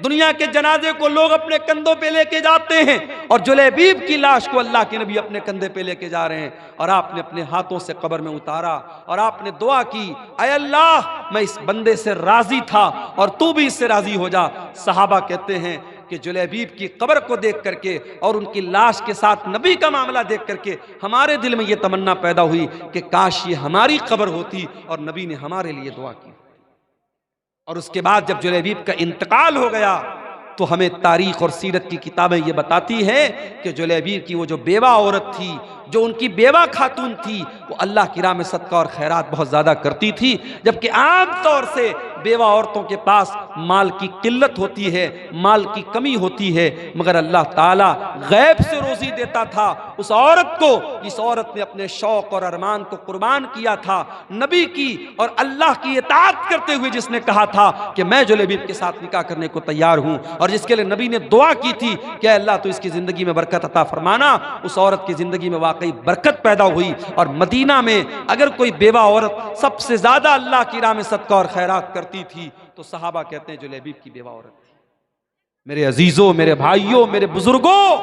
دنیا کے جنازے کو لوگ اپنے کندھوں پہ لے کے جاتے ہیں، اور جلیبیب کی لاش کو اللہ کے نبی اپنے کندھے پہ لے کے جا رہے ہیں، اور آپ نے اپنے ہاتھوں سے قبر میں اتارا اور آپ نے دعا کی، اے اللہ میں اس بندے سے راضی تھا اور تو بھی اس سے راضی ہو جا۔ صحابہ کہتے ہیں کہ جلیبیب کی قبر کو دیکھ کر کے اور ان کی لاش کے ساتھ نبی کا معاملہ دیکھ کر کے ہمارے دل میں یہ تمنا پیدا ہوئی کہ کاش یہ ہماری قبر ہوتی اور نبی نے ہمارے لیے دعا کی۔ اور اس کے بعد جب جلیبیب کا انتقال ہو گیا تو ہمیں تاریخ اور سیرت کی کتابیں یہ بتاتی ہیں کہ جلیبیب کی وہ جو بیوہ عورت تھی، جو ان کی بیوہ خاتون تھی، وہ اللہ کی راہ میں صدقہ اور خیرات بہت زیادہ کرتی تھی، جبکہ عام طور سے بیوہ عورتوں کے پاس مال کی قلت ہوتی ہے، مال کی کمی ہوتی ہے، مگر اللہ تعالیٰ غیب سے روزی دیتا تھا اس عورت کو جس عورت نے اپنے شوق اور ارمان کو قربان کیا تھا نبی کی اور اللہ کی اطاعت کرتے ہوئے، جس نے کہا تھا کہ میں جلیبیب کے ساتھ نکاح کرنے کو تیار ہوں، اور جس کے لیے نبی نے دعا کی تھی کہ اللہ تو اس کی زندگی میں برکت عطا فرمانا۔ اس عورت کی زندگی میں واقعی برکت پیدا ہوئی، اور مدینہ میں اگر کوئی بیوہ عورت سب سے زیادہ اللہ کی راہ میں صدقہ اور خیرات کرتی تھی تو صحابہ کہتے ہیں جلیبیب کی بیوہ عورت تھی۔ میرے عزیزوں، میرے بھائیوں، میرے بزرگوں،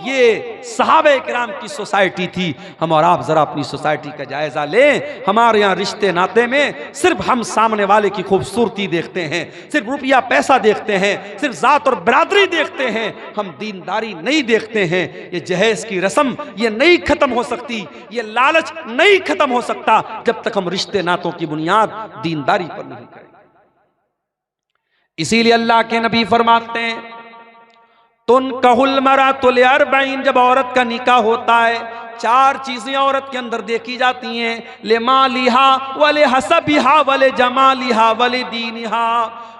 یہ صحابہ کرام کی سوسائٹی تھی۔ ہم اور آپ ذرا اپنی سوسائٹی کا جائزہ لیں۔ ہمارے یہاں رشتے ناتے میں صرف ہم سامنے والے کی خوبصورتی دیکھتے ہیں، صرف روپیہ پیسہ دیکھتے ہیں، صرف ذات اور برادری دیکھتے ہیں، ہم دینداری نہیں دیکھتے ہیں۔ یہ جہیز کی رسم یہ نہیں ختم ہو سکتی، یہ لالچ نہیں ختم ہو سکتا جب تک ہم رشتے ناتوں کی بنیاد دینداری پر نہیں کریں۔ اسی لیے اللہ کے نبی فرماتے ہیں تنکح المرأۃ لأربع، جب عورت کا نکاح ہوتا ہے 4 چیزیں عورت کے اندر دیکھی جاتی ہیں، لمالہا ولحسبہا ولجمالہا ولدینہا۔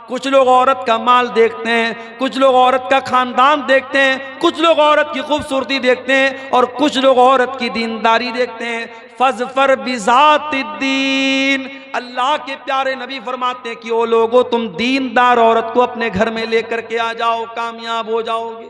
کچھ لوگ عورت کا مال دیکھتے ہیں، کچھ لوگ عورت کا خاندان دیکھتے ہیں، کچھ لوگ عورت کی خوبصورتی دیکھتے ہیں، اور کچھ لوگ عورت کی دینداری دیکھتے ہیں۔ فاظفر بذات الدین، اللہ کے پیارے نبی فرماتے ہیں کہ او لوگو تم دیندار عورت کو اپنے گھر میں لے کر کے آ جاؤ، کامیاب ہو جاؤ گے۔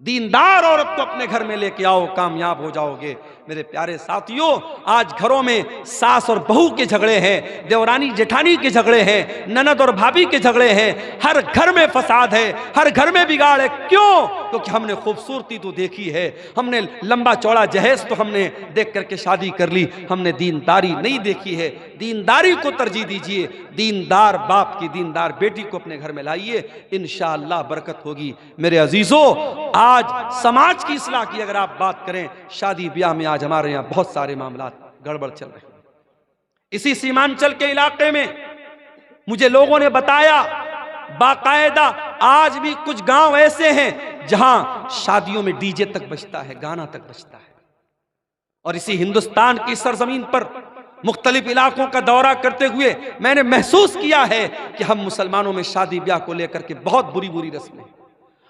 دیندار عورت کو اپنے گھر میں لے کے آؤ، کامیاب ہو جاؤ گے۔ میرے پیارے ساتھیوں، آج گھروں میں ساس اور بہو کے جھگڑے ہیں، دیورانی جٹھانی کے جھگڑے ہیں، نند اور بھابھی کے جھگڑے ہیں، ہر گھر میں فساد ہے، ہر گھر میں بگاڑ ہے۔ کیوں؟ کیونکہ ہم نے خوبصورتی تو دیکھی ہے، ہم نے لمبا چوڑا جہیز تو ہم نے دیکھ کر کے شادی کر لی، ہم نے دینداری نہیں دیکھی ہے۔ دینداری کو ترجیح دیجئے، دیندار باپ کی دیندار بیٹی کو اپنے گھر میں لائیے، انشاءاللہ برکت ہوگی۔ میرے عزیزوں، آج سماج کی اصلاح کی اگر آپ بات کریں، شادی بیاہ میں آج ہمارے یہاں بہت سارے معاملات گڑبڑ چل رہے ہیں۔ اسی سیمانچل کے علاقے میں مجھے لوگوں نے بتایا باقاعدہ آج بھی کچھ گاؤں ایسے ہیں جہاں شادیوں میں ڈی جے تک بجتا ہے، گانا تک بجتا ہے۔ اور اسی ہندوستان کی سرزمین پر مختلف علاقوں کا دورہ کرتے ہوئے میں نے محسوس کیا ہے کہ ہم مسلمانوں میں شادی بیاہ کو لے کر کے بہت بری بری رسمیں ہیں۔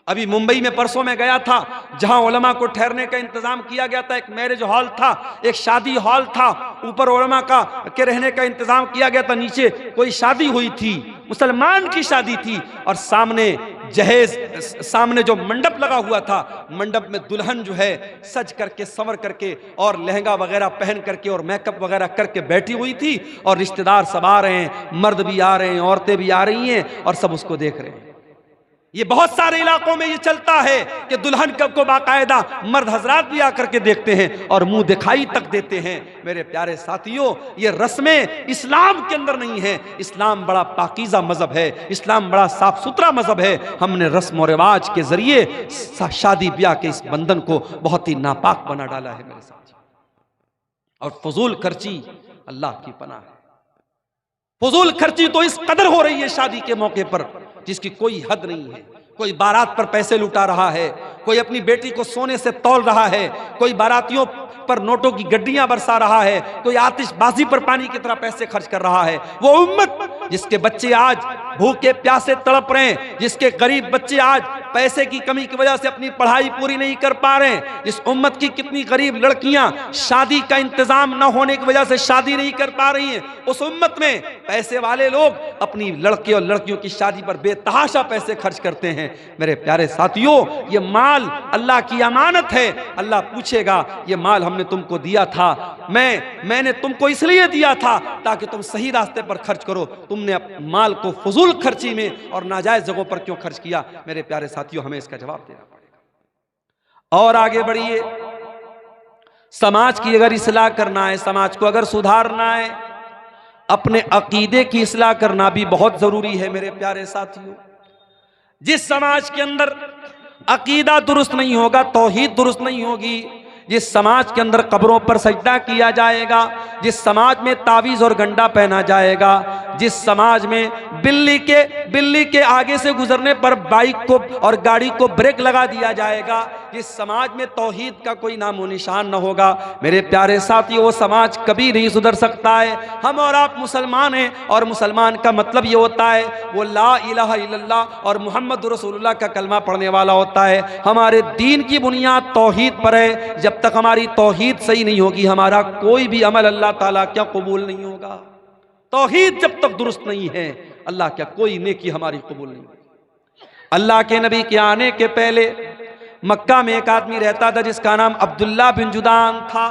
ابھی ممبئی میں پرسوں میں گیا تھا، جہاں علماء کو ٹھہرنے کا انتظام کیا گیا تھا، ایک میرج ہال تھا، ایک شادی ہال تھا، اوپر علماء کے رہنے کا انتظام کیا گیا تھا، نیچے کوئی شادی ہوئی تھی، مسلمان کی شادی تھی، اور سامنے جہیز، سامنے جو منڈپ لگا ہوا تھا، منڈپ میں دلہن جو ہے سج کر کے سنور کر کے اور لہنگا وغیرہ پہن کر کے اور میک اپ وغیرہ کر کے بیٹھی ہوئی تھی، اور رشتہ دار سب آ رہے ہیں، مرد بھی آ رہے ہیں، عورتیں بھی آ رہی ہیں، اور سب اس کو دیکھ رہے ہیں۔ یہ بہت سارے علاقوں میں یہ چلتا ہے کہ دلہن کو باقاعدہ مرد حضرات بھی آ کر کے دیکھتے ہیں اور منہ دکھائی تک دیتے ہیں۔ میرے پیارے ساتھیوں، یہ رسمیں اسلام کے اندر نہیں ہیں۔ اسلام بڑا پاکیزہ مذہب ہے، اسلام بڑا صاف ستھرا مذہب ہے۔ ہم نے رسم و رواج کے ذریعے شادی بیاہ کے اس بندھن کو بہت ہی ناپاک بنا ڈالا ہے میرے ساتھ۔ اور فضول خرچی اللہ کی پناہ ہے۔ فضول خرچی تو اس قدر ہو رہی ہے شادی کے موقع پر جس کی کوئی حد نہیں ہے۔ کوئی بارات پر پیسے لٹا رہا ہے، کوئی اپنی بیٹی کو سونے سے تول رہا ہے، کوئی باراتیوں پر نوٹوں کی گڈیاں برسا رہا ہے، کوئی آتش بازی پر پانی کی طرح پیسے خرچ کر رہا ہے۔ وہ امت جس کے بچے آج بھوکے پیاسے تڑپ رہے ہیں، جس کے غریب بچے آج پیسے کی کمی کی وجہ سے اپنی پڑھائی پوری نہیں کر پا رہے ہیں، جس امت کی کتنی غریب لڑکیاں شادی کا انتظام نہ ہونے کی وجہ سے شادی نہیں کر پا رہی ہیں، اس امت میں پیسے والے لوگ اپنی لڑکے اور لڑکیوں کی شادی پر بے تحاشا پیسے خرچ کرتے ہیں۔ میرے پیارے ساتھیوں، یہ مال اللہ کی امانت ہے، اللہ پوچھے گا یہ مال ہم نے تم کو دیا تھا، میں نے تم کو اس لیے دیا تھا تاکہ تم صحیح راستے پر خرچ کرو، تم نے مال کو فضول خرچی میں اور ناجائز جگہوں پر کیوں خرچ کیا؟ میرے پیارے ساتھیوں، ہمیں اس کا جواب دینا پڑے گا۔ اور آگے بڑھیے، سماج کی اگر اصلاح کرنا ہے، سماج کو اگر سدھارنا ہے، اپنے عقیدے کی اصلاح کرنا بھی بہت ضروری ہے میرے پیارے ساتھیوں۔ جس سماج کے اندر عقیدہ درست نہیں ہوگا، توحید درست نہیں ہوگی، جس سماج کے اندر قبروں پر سجدہ کیا جائے گا، جس سماج میں تعویذ اور گنڈا پہنا جائے گا، جس سماج میں بلی کے آگے سے گزرنے پر بائک کو اور گاڑی کو بریک لگا دیا جائے گا، جس سماج میں توحید کا کوئی نام و نشان نہ ہوگا، میرے پیارے ساتھی، وہ سماج کبھی نہیں سدھر سکتا ہے۔ ہم اور آپ مسلمان ہیں، اور مسلمان کا مطلب یہ ہوتا ہے وہ لا الہ الا اللہ اور محمد رسول اللہ کا کلمہ پڑھنے والا ہوتا ہے۔ ہمارے دین کی بنیاد توحید پر ہے۔ جب تک ہماری توحید صحیح نہیں ہوگی، ہمارا کوئی بھی عمل اللہ تعالیٰ کیا قبول نہیں ہوگا۔ توحید جب تک درست نہیں ہے، اللہ کیا کوئی نیکی ہماری قبول نہیں ہوگی۔ اللہ کے نبی کے آنے کے پہلے مکہ میں ایک آدمی رہتا تھا جس کا نام عبداللہ بن جدعان تھا۔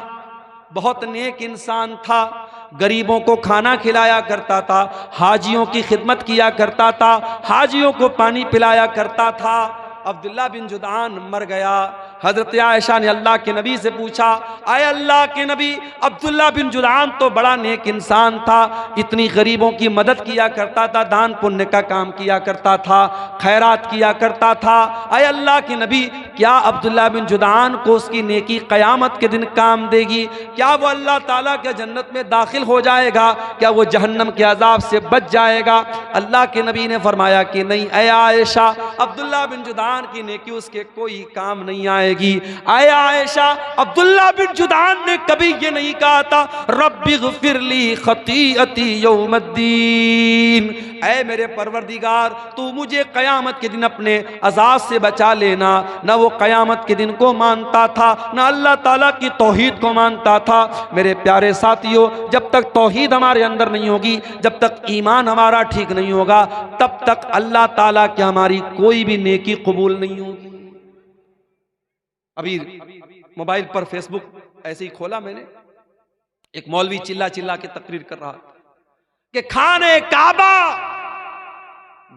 بہت نیک انسان تھا، غریبوں کو کھانا کھلایا کرتا تھا، حاجیوں کی خدمت کیا کرتا تھا، حاجیوں کو پانی پلایا کرتا تھا۔ عبداللہ بن جدعان مر گیا۔ حضرت عائشہ نے اللہ کے نبی سے پوچھا، اے اللہ کے نبی، عبداللہ بن جدعان تو بڑا نیک انسان تھا، اتنی غریبوں کی مدد کیا کرتا تھا، دان پنیہ کا کام کیا کرتا تھا، خیرات کیا کرتا تھا، اے اللہ کے نبی کیا عبداللہ بن جدعان کو اس کی نیکی قیامت کے دن کام دے گی؟ کیا وہ اللہ تعالیٰ کے جنت میں داخل ہو جائے گا؟ کیا وہ جہنم کے عذاب سے بچ جائے گا؟ اللہ کے نبی نے فرمایا کہ نہیں اے عائشہ، عبداللہ بن جدعان کی نیکی اس کے کوئی کام نہیں آئے گی۔ اے عائشہ، عبداللہ بن جدعان نے کبھی یہ نہیں کہا تھا رب اغفر لی خطیئتی یوم الدین، اے میرے پروردگار تو مجھے قیامت کے دن اپنے عذاب سے بچا لینا۔ نہ وہ قیامت کے دن کو مانتا تھا، نہ اللہ تعالیٰ کی توحید کو مانتا تھا۔ میرے پیارے ساتھیوں، جب تک توحید ہمارے اندر نہیں ہوگی، جب تک ایمان ہمارا ٹھیک نہیں ہوگا، تب تک اللہ تعالیٰ کی ہماری کوئی بھی نیکی قبول نہیں ہوگی۔ ابھی موبائل پر فیس بک ایسے ہی کھولا میں نے، ایک مولوی چلا چلا کے تقریر کر رہا تھا کہ خانہ کعبہ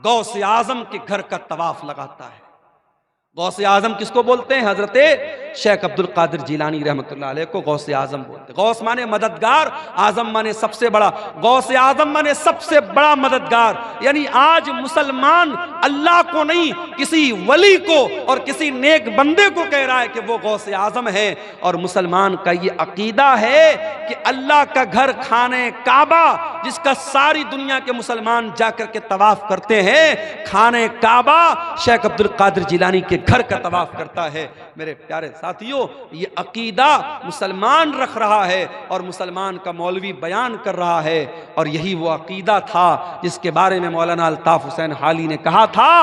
غوث اعظم کے گھر کا طواف لگاتا ہے۔ غوث اعظم کس کو بولتے ہیں؟ حضرت شیخ عبد القادر جیلانی رحمۃ اللہ علیہ کو غوث اعظم بولتے ہیں۔ غوث مانے مددگار، اعظم مانے سب سے بڑا، غوث اعظم مانے سب سے بڑا مددگار۔ یعنی آج مسلمان اللہ کو نہیں، کسی ولی کو اور کسی نیک بندے کو کہہ رہا ہے کہ وہ غوث اعظم ہے، اور مسلمان کا یہ عقیدہ ہے کہ اللہ کا گھر خانہ کعبہ، جس کا ساری دنیا کے مسلمان جا کر کے طواف کرتے ہیں، خانہ کعبہ شیخ عبد القادر جیلانی کے گھر کا طواف کرتا ہے۔ میرے پیارے ساتھیوں، یہ عقیدہ مسلمان رکھ رہا ہے اور مسلمان کا مولوی بیان کر رہا ہے، اور یہی وہ عقیدہ تھا جس کے بارے میں مولانا الطاف حسین حالی نے کہا تھا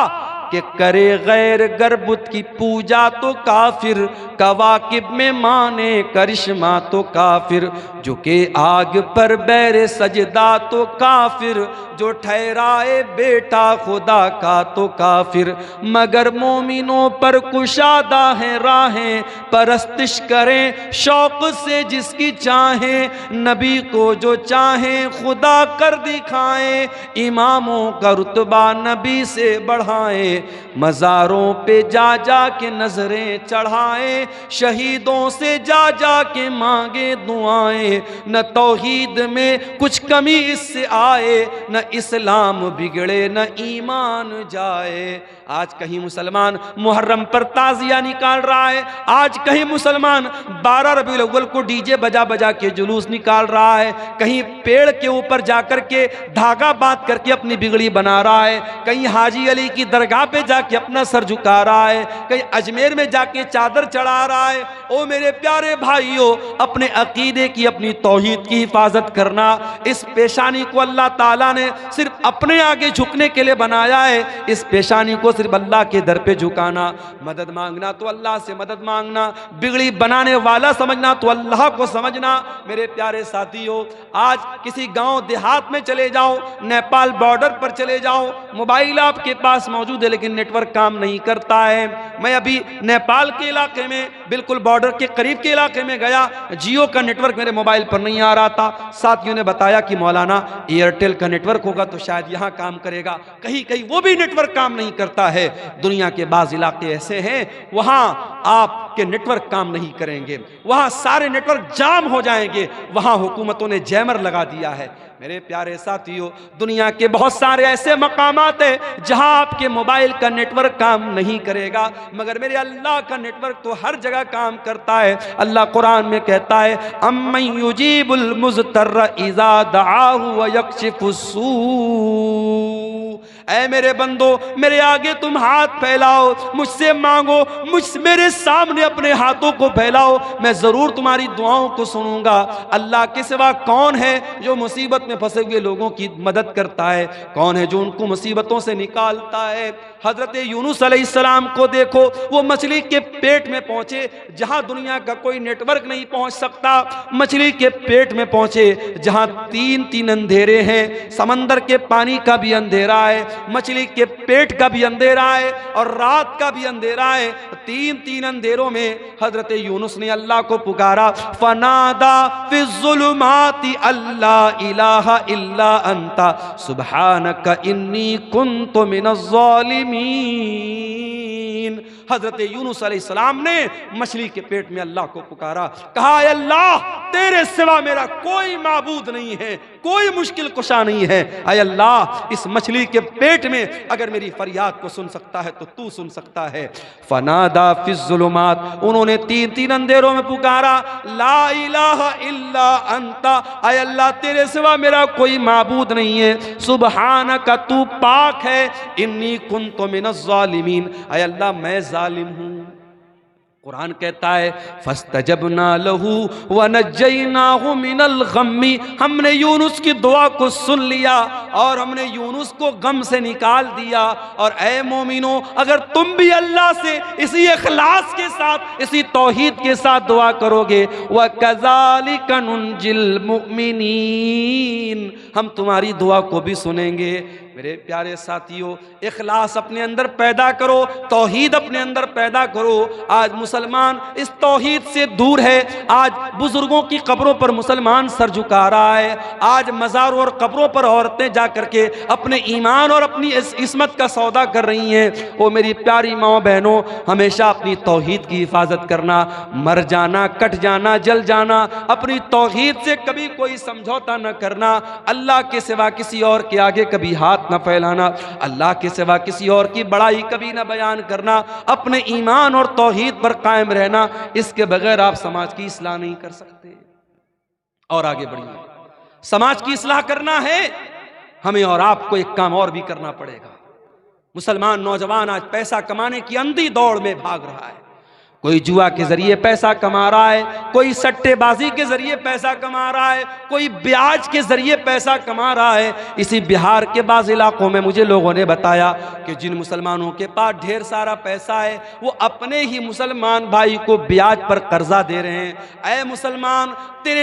کہ کرے غیر گربت کی پوجا تو کافر، کواکب میں مانے کرشمہ تو کافر، جھکے آگ پر بیر سجدہ تو کافر، جو ٹھہرائے بیٹا خدا کا تو کافر، مگر مومنوں پر کشادہ ہیں راہیں، پرستش کریں شوق سے جس کی چاہیں، نبی کو جو چاہیں خدا کر دکھائیں، اماموں کا رتبہ نبی سے بڑھائیں، مزاروں پہ جا جا کے نظریں چڑھائیں، شہیدوں سے جا جا کے مانگے دعائیں، نہ توحید میں کچھ کمی اس سے آئے، نہ اسلام بگڑے نہ ایمان جائے۔ آج کہیں مسلمان محرم پر تعزیہ نکال رہا ہے، آج کہیں مسلمان 12 ربیع الاول کو ڈی جے بجا بجا کے جلوس نکال رہا ہے، کہیں پیڑ کے اوپر جا کر کے دھاگا باندھ کر کے اپنی بگڑی بنا رہا ہے، کہیں حاجی علی کی درگاہ پہ جا کے اپنا سر جھکا رہا ہے، کہیں اجمیر میں جا کے چادر چڑھا رہا ہے۔ او میرے پیارے بھائیوں، اپنے عقیدے کی، اپنی توحید کی حفاظت کرنا۔ اس پیشانی کو اللہ تعالیٰ نے صرف اپنے آگے جھکنے کے لیے بنایا ہے، اس پیشانی کو صرف اللہ کے در پہ جھکانا۔ مدد مانگنا تو اللہ سے مدد مانگنا، بگڑی بنانے والا سمجھنا تو اللہ کو سمجھنا۔ میرے پیارے ساتھیوں، آج کسی گاؤں دیہات میں چلے جاؤ، نیپال بارڈر پر چلے جاؤ، موبائل آپ کے پاس موجود ہے لیکن نیٹ ورک کام نہیں کرتا ہے۔ میں ابھی نیپال کے علاقے میں، بالکل بارڈر کے قریب کے علاقے میں گیا، جیو کا نیٹ ورک میرے موبائل پر نہیں آ رہا تھا۔ ساتھیوں نے بتایا کہ مولانا ایئرٹیل کا نیٹ ورک ہوگا تو شاید یہاں کام کرے گا، کہیں کہیں وہ بھی نیٹ ورک کام نہیں کرتا ہے۔ دنیا کے بعض علاقے ایسے ہیں وہاں آپ کے نیٹ ورک کام نہیں کریں گے، وہاں سارے نیٹ ورک جام ہو جائیں گے، وہاں حکومتوں نے جیمر لگا دیا ہے۔ میرے پیارے ساتھیوں، دنیا کے بہت سارے ایسے مقامات ہیں جہاں آپ کے موبائل کا نیٹ ورک کام نہیں کرے گا، مگر میرے اللہ کا نیٹ ورک تو ہر جگہ کام کرتا ہے۔ اللہ قرآن میں کہتا ہے امن یجیب المضطر اذا دعاہ ویکشف السوء، اے میرے بندو میرے آگے تم ہاتھ پھیلاؤ، مجھ سے مانگو، میرے سامنے اپنے ہاتھوں کو پھیلاؤ، میں ضرور تمہاری دعاؤں کو سنوں گا۔ اللہ کے سوا کون ہے جو مصیبت میں پھنسے ہوئے لوگوں کی مدد کرتا ہے؟ کون ہے جو ان کو مصیبتوں سے نکالتا ہے؟ حضرت یونس علیہ السلام کو دیکھو، وہ مچھلی کے پیٹ میں پہنچے جہاں دنیا کا کوئی نیٹ ورک نہیں پہنچ سکتا، مچھلی کے پیٹ میں پہنچے جہاں تین اندھیرے ہیں، سمندر کے پانی کا بھی اندھیرا ہے، مچھلی کے پیٹ کا بھی اندھیرا ہے اور رات کا بھی اندھیرا ہے۔ تین اندھیروں میں حضرت یونس نے اللہ کو پکارا، فنادا فی الظلمات اللہ الہ الا انت سبحانک انی کنت من الظالمین۔ المؤمنین۔ حضرت یونس علیہ السلام نے مچھلی کے پیٹ میں اللہ کو پکارا، کہا اے اللہ تیرے سوا میرا کوئی معبود نہیں ہے، کوئی مشکل کشا نہیں ہے، اے اللہ اس مچھلی کے پیٹ میں اگر میری فریاد کو سن سکتا ہے تو تو سن سکتا ہے۔ فنادا فی الظلمات، انہوں نے تین اندھیروں میں پکارا، لا الہ الا انت، اے اللہ تیرے سوا میرا کوئی معبود نہیں ہے، سبحانک تو پاک ہے، انی کنت من الظالمین، اے اللہ میں ظالم ہوں۔ قرآن کہتا ہے فاستجبنا لہ ونجیناہ من الغم، ہم نے یونس کی دعا کو سن لیا اور ہم نے یونس کو غم سے نکال دیا۔ اور اے مومنو اگر تم بھی اللہ سے اسی اخلاص کے ساتھ، اسی توحید کے ساتھ دعا کرو گے، وَكَذَلِكَ نُنْجِي الْمُؤْمِنِينَ، ہم تمہاری دعا کو بھی سنیں گے۔ میرے پیارے ساتھیوں، اخلاص اپنے اندر پیدا کرو، توحید اپنے اندر پیدا کرو۔ آج مسلمان اس توحید سے دور ہے، آج بزرگوں کی قبروں پر مسلمان سر جھکا رہا ہے، آج مزاروں اور قبروں پر عورتیں جا کر کے اپنے ایمان اور اپنی عصمت کا سودا کر رہی ہیں۔ وہ میری پیاری ماں بہنوں، ہمیشہ اپنی توحید کی حفاظت کرنا، مر جانا، کٹ جانا، جل جانا، اپنی توحید سے کبھی کوئی سمجھوتا نہ کرنا، اللہ کے سوا کسی اور کے آگے کبھی ہاتھ نہ پھیلانا، اللہ کے سوا کسی اور کی بڑائی کبھی نہ بیان کرنا، اپنے ایمان اور توحید پر قائم رہنا، اس کے بغیر آپ سماج کی اصلاح نہیں کر سکتے۔ اور آگے بڑھیے، سماج کی اصلاح کرنا ہے ہمیں، اور آپ کو ایک کام اور بھی کرنا پڑے گا۔ مسلمان نوجوان آج پیسہ کمانے کی اندھی دوڑ میں بھاگ رہا ہے، کوئی جوا کے ذریعے پیسہ کما رہا ہے، کوئی سٹے بازی کے ذریعے پیسہ کما رہا ہے، کوئی بیاج کے ذریعے پیسہ کما رہا ہے۔ اسی بہار کے بعض علاقوں میں مجھے لوگوں نے بتایا کہ جن مسلمانوں کے پاس ڈھیر سارا پیسہ ہے وہ اپنے ہی مسلمان بھائی کو بیاج پر قرضہ دے رہے ہیں۔ اے مسلمان،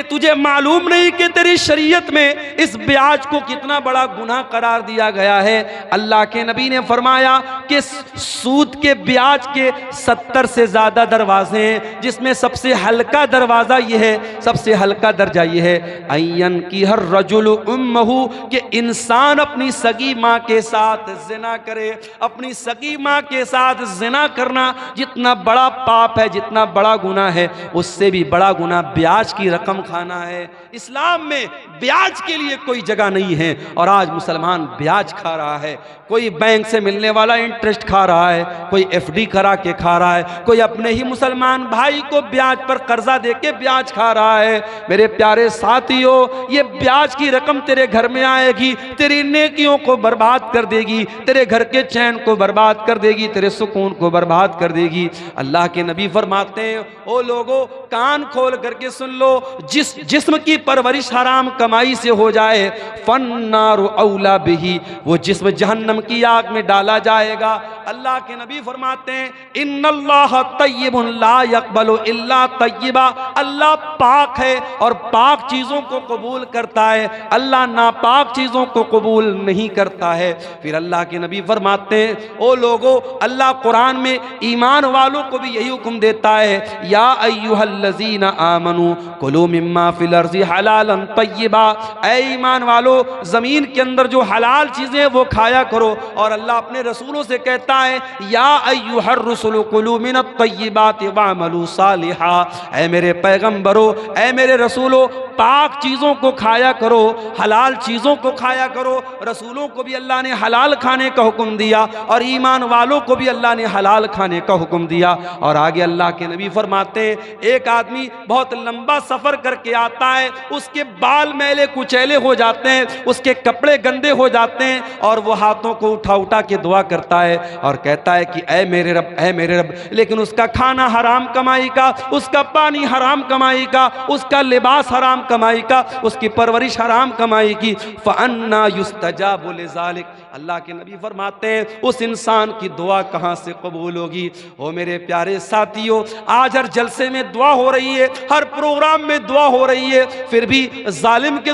تجھے معلوم نہیں کہ تیری شریعت میں اس بیاج کو کتنا بڑا گناہ قرار دیا گیا ہے۔ اللہ کے نبی نے فرمایا کہ سود کے بیاج کے 70 سے زیادہ دروازے ہیں، جس میں سب سے ہلکا دروازہ یہ ہے، سب سے ہلکا درجہ یہ ہے این کی ہر رجل امہ، کہ انسان اپنی سگی ماں کے ساتھ زنا کرے۔ اپنی سگی ماں کے ساتھ زنا کرنا جتنا بڑا پاپ ہے، جتنا بڑا گناہ ہے، اس سے بھی بڑا گناہ بیاج کی رقم کھانا ہے۔ اسلام میں بیاج کے لیے کوئی جگہ نہیں ہے، اور آج مسلمان بیاج کھا رہا ہے۔ کوئی بینک سے ملنے والا انٹرسٹ کھا رہا ہے، کوئی ایف ڈی کرا کے کھا رہا ہے، کوئی اپنے ہی مسلمان بھائی کو بیاج پر قرضہ دے کے بیاج کھا رہا ہے۔ میرے پیارے ساتھیوں، یہ بیاج کی رقم تیرے گھر میں آئے گی، تیری نیکیوں کو برباد کر دے گی، تیرے گھر کے چین کو برباد کر دے گی، تیرے سکون کو برباد کر دے گی۔ اللہ کے نبی فرماتے ہیں، او لوگو کان کھول کر کے سن لو، جس جسم کی پرورش حرام کمائی سے ہو جائے، فالنار اولا بہی، وہ جسم جہنم کی آگ میں ڈالا جائے گا۔ اللہ کے نبی فرماتے ہیں ان اللہ طیب لا یقبل الا طیبا، اللہ پاک ہے اور پاک چیزوں کو قبول کرتا ہے، اللہ ناپاک چیزوں کو قبول نہیں کرتا ہے۔ پھر اللہ کے نبی فرماتے ہیں او لوگو، اللہ قرآن میں ایمان والوں کو بھی یہی حکم دیتا ہے، یا ایھا الذین آمنوا کلوا مما فی الارض حلالا طیبا، اے ایمان والو زمین کے اندر جو حلال چیزیں وہ کھایا کرو۔ اور اللہ اپنے رسولوں سے کہتا ہے یا ایھا الرسل کلوا من الطیبات واعملوا صالحا، اے میرے پیغمبرو، اے میرے رسولو، پاک چیزوں کو کھایا کرو، حلال چیزوں کو کھایا کرو۔ رسولوں کو بھی اللہ نے حلال کھانے کا حکم دیا، اور ایمان والوں کو بھی اللہ نے حلال کھانے کا حکم دیا۔ اور آگے اللہ کے نبی فرماتے ہیں ایک آدمی بہت لمبا سفر کر کے آتا ہے، اس کے بال میلے کچیلے ہو جاتے ہیں، اس کے کپڑے گندے ہو جاتے ہیں، اور وہ ہاتھوں کو اٹھا اٹھا کے دعا کرتا ہے اور کہتا ہے کہ اے میرے رب، اے میرے رب، لیکن اس کا کھانا حرام کمائی کا، اس کا پانی حرام کمائی کا، اس کا لباس حرام کمائی کا، اس کی پرورش حرام کمائی کی، فَأَنَّا يُسْتَجَابُ لِذَلِكَ، اللہ کے نبی فرماتے ہیں اس انسان کی دعا کہاں سے قبول ہوگی؟ او میرے پیارے ساتھیوں، آج ہر جلسے میں دعا ہو رہی ہے، ہر پروگرام میں دعا ہو رہی ہے، پھر بھی ظالم کے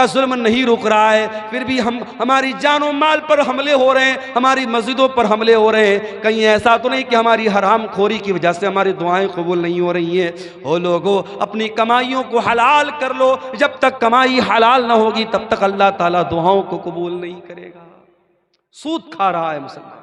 ظلم نہیں رک رہا ہے، پھر بھی ہماری جان و مال پر حملے ہو رہے ہیں، ہماری مسجدوں پر حملے ہو رہے ہیں۔ کہیں ایسا تو نہیں کہ ہماری حرام خوری کی وجہ سے ہماری دعائیں قبول نہیں ہو رہی ہیں؟ او لوگو، اپنی کمائیوں کو حلال کر لو، جب تک کمائی حلال نہ ہوگی تب تک اللہ تعالیٰ دعاؤں کو قبول نہیں کرے گا۔ سود کھا رہا ہے مسلمان،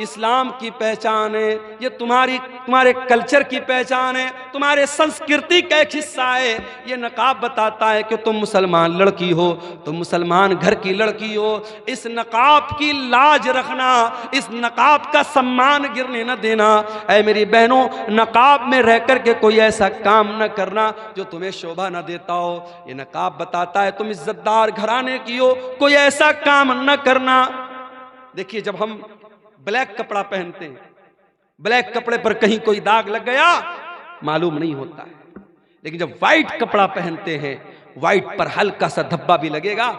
اسلام کی پہچان ہے، یہ تمہارے کلچر کی پہچان ہے، تمہارے سنسکرتی کا ایک حصہ ہے۔ یہ نقاب بتاتا ہے کہ تم مسلمان لڑکی ہو، تم مسلمان گھر کی لڑکی ہو۔ اس نقاب کی لاج رکھنا، اس نقاب کا سمان گرنے نہ دینا۔ اے میری بہنوں، نقاب میں رہ کر کے کوئی ایسا کام نہ کرنا جو تمہیں شوبھا نہ دیتا ہو۔ یہ نقاب بتاتا ہے تم عزت دار گھرانے کی ہو، کوئی ایسا کام نہ کرنا۔ دیکھیے جب ہم بلیک کپڑا پہنتے ہیں، بلیک کپڑے پر کہیں کوئی داغ لگ گیا معلوم نہیں ہوتا ہے، لیکن جب وائٹ کپڑا پہنتے ہیں، وائٹ پر ہلکا سا دھبا بھی لگے گا،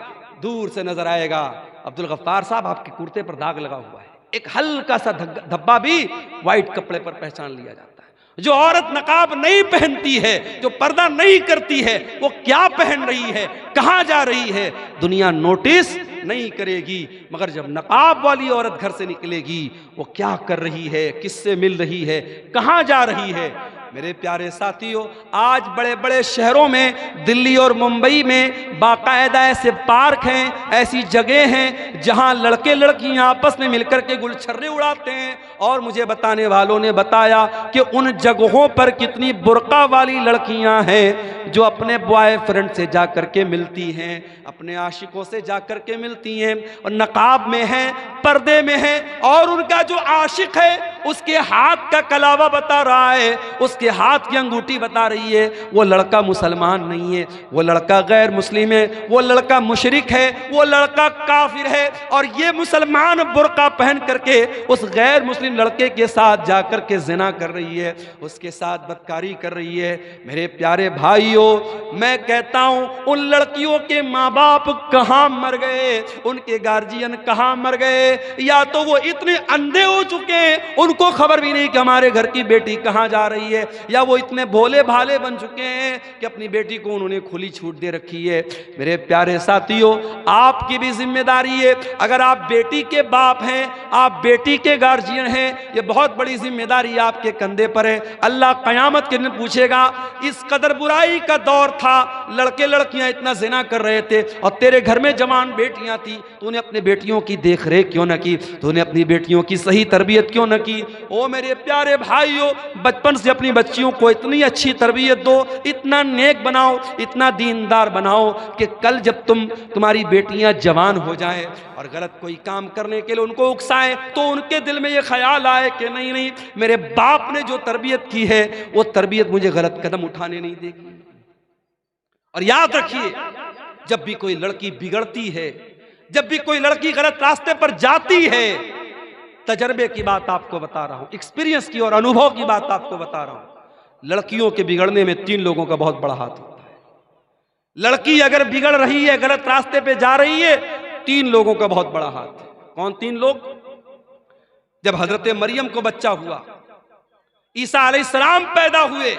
دور سے نظر آئے گا عبدالغفار صاحب آپ کے کرتے پر داغ لگا ہوا ہے۔ ایک ہلکا سا دھبا بھی وائٹ کپڑے پر پہچان لیا جاتا ہے۔ جو عورت نقاب نہیں پہنتی ہے، جو پردہ نہیں کرتی ہے، وہ کیا پہن رہی ہے، کہاں جا رہی ہے، دنیا نوٹس نہیں کرے گی۔ مگر جب نقاب والی عورت گھر سے نکلے گی، وہ کیا کر رہی ہے، کس سے مل رہی ہے، کہاں جا رہی ہے۔ میرے پیارے ساتھیوں، آج بڑے بڑے شہروں میں، دلی اور ممبئی میں باقاعدہ ایسے پارک ہیں، ایسی جگہ ہیں جہاں لڑکے لڑکیاں آپس میں مل کر کے گلچھرے اڑاتے ہیں۔ اور مجھے بتانے والوں نے بتایا کہ ان جگہوں پر کتنی برقع والی لڑکیاں ہیں جو اپنے بوائے فرینڈ سے جا کر کے ملتی ہیں، اپنے عاشقوں سے جا کر کے ملتی ہیں، اور نقاب میں ہیں، پردے میں ہیں، اور ان کا جو عاشق ہے اس کے ہاتھ کا کلاوہ بتا رہا ہے، اس کے ہاتھ کی انگوٹھی بتا رہی ہے وہ لڑکا مسلمان نہیں ہے، وہ لڑکا غیر مسلم ہے، وہ لڑکا مشرک ہے، وہ لڑکا کافر ہے۔ اور یہ مسلمان برقع پہن کر کے اس غیر مسلم لڑکے کے ساتھ جا کر کے زنا کر رہی ہے، اس کے ساتھ بدکاری کر رہی ہے۔ میرے پیارے بھائیوں، میں کہتا ہوں ان لڑکیوں کے ماں باپ کہاں مر گئے، ان کے گارجین کہاں مر گئے، یا تو وہ اتنے اندھے ہو چکے ہیں ان کو خبر بھی نہیں کہ ہمارے گھر کی بیٹی کہاں جا رہی ہے، یا وہ اتنے بھولے بھالے بن چکے ہیں کہ اپنی بیٹی کو انہوں نے کھلی چھوٹ دے رکھی ہے۔ میرے پیارے ساتھیوں، آپ کی بھی ذمہ داری ہے، اگر آپ بیٹی کے باپ ہیں، آپ بیٹی کے گارجین ہیں، یہ بہت بڑی ذمہ داری آپ کے کندھے پر ہے۔ اللہ قیامت کے دن پوچھے گا، اس قدر برائی کا دور تھا، لڑکے لڑکیاں اتنا زنا کر رہے تھے، اور تیرے گھر میں جوان بیٹیاں تھی، تو نے اپنے بیٹیوں کی دیکھ ریکھ کیوں نہ کی، تو نے اپنی بیٹیوں کی صحیح تربیت کیوں نہ کی؟ او میرے پیارے بھائیوں، بچپن سے اپنی بچیوں کو اتنی اچھی تربیت دو، اتنا نیک بناؤ، اتنا دیندار بناؤ کہ کل جب تمہاری بیٹیاں جوان ہو جائیں اور غلط کوئی کام کرنے کے لیے ان کو اکسائیں تو ان کے دل میں یہ خیال آئے کہ نہیں نہیں، میرے باپ نے جو تربیت کی ہے وہ تربیت مجھے غلط قدم اٹھانے نہیں دے گی۔ اور یاد رکھیے، جب بھی کوئی لڑکی بگڑتی ہے، جب بھی کوئی لڑکی غلط راستے پر جاتی ہے، تجربے کی بات آپ کو بتا رہا ہوں، ایکسپیرینس کی اور انوبھو کی بات آپ کو بتا رہا ہوں، لڑکیوں کے بگڑنے میں 3 لوگوں کا بہت بڑا ہاتھ ہوتا ہے۔ لڑکی اگر بگڑ رہی ہے، غلط راستے پہ جا رہی ہے، 3 لوگوں کا بہت بڑا ہاتھ ہے۔ کون 3 لوگ؟ جب حضرت مریم کو بچہ ہوا، عیسیٰ علیہ السلام پیدا ہوئے،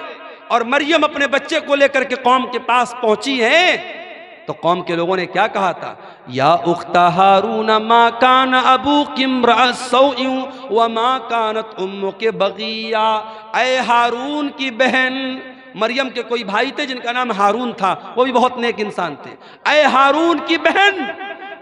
اور مریم اپنے بچے کو لے کر کے قوم کے پاس پہنچی ہیں، تو قوم کے لوگوں نے کیا کہا تھا؟ یا اخت ہارون ما کان ابوک امرأ سوء وما کانت امک بغیا۔ اے ہارون کی بہن، مریم کے کوئی بھائی تھے جن کا نام ہارون تھا، وہ بھی بہت نیک انسان تھے۔ اے ہارون کی بہن،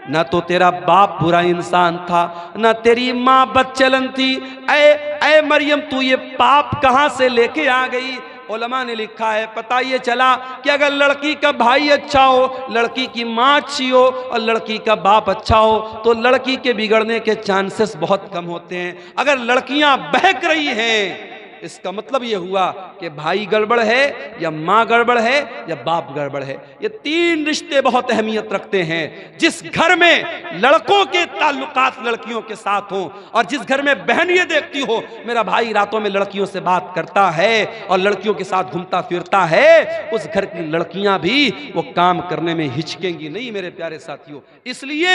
نہ تو تیرا باپ برا انسان تھا، نہ تیری ماں بد چلن تھی۔ اے مریم، تو یہ پاپ کہاں سے لے کے آ گئی؟ علماء نے لکھا ہے، پتہ یہ چلا کہ اگر لڑکی کا بھائی اچھا ہو، لڑکی کی ماں اچھی ہو اور لڑکی کا باپ اچھا ہو تو لڑکی کے بگڑنے کے چانسز بہت کم ہوتے ہیں۔ اگر لڑکیاں بہک رہی ہیں، اس کا مطلب یہ ہوا کہ بھائی گڑبڑ ہے، یا ماں گڑبڑ ہے، یا باپ گڑبڑ ہے۔ یہ 3 رشتے بہت اہمیت رکھتے ہیں۔ جس گھر میں لڑکوں کے تعلقات لڑکیوں کے ساتھ ہوں، اور جس گھر میں بہن یہ دیکھتی ہو میرا بھائی راتوں میں لڑکیوں سے بات کرتا ہے اور لڑکیوں کے ساتھ گھومتا پھرتا ہے، اس گھر کی لڑکیاں بھی وہ کام کرنے میں ہچکیں گی نہیں میرے پیارے ساتھیوں۔ اس لیے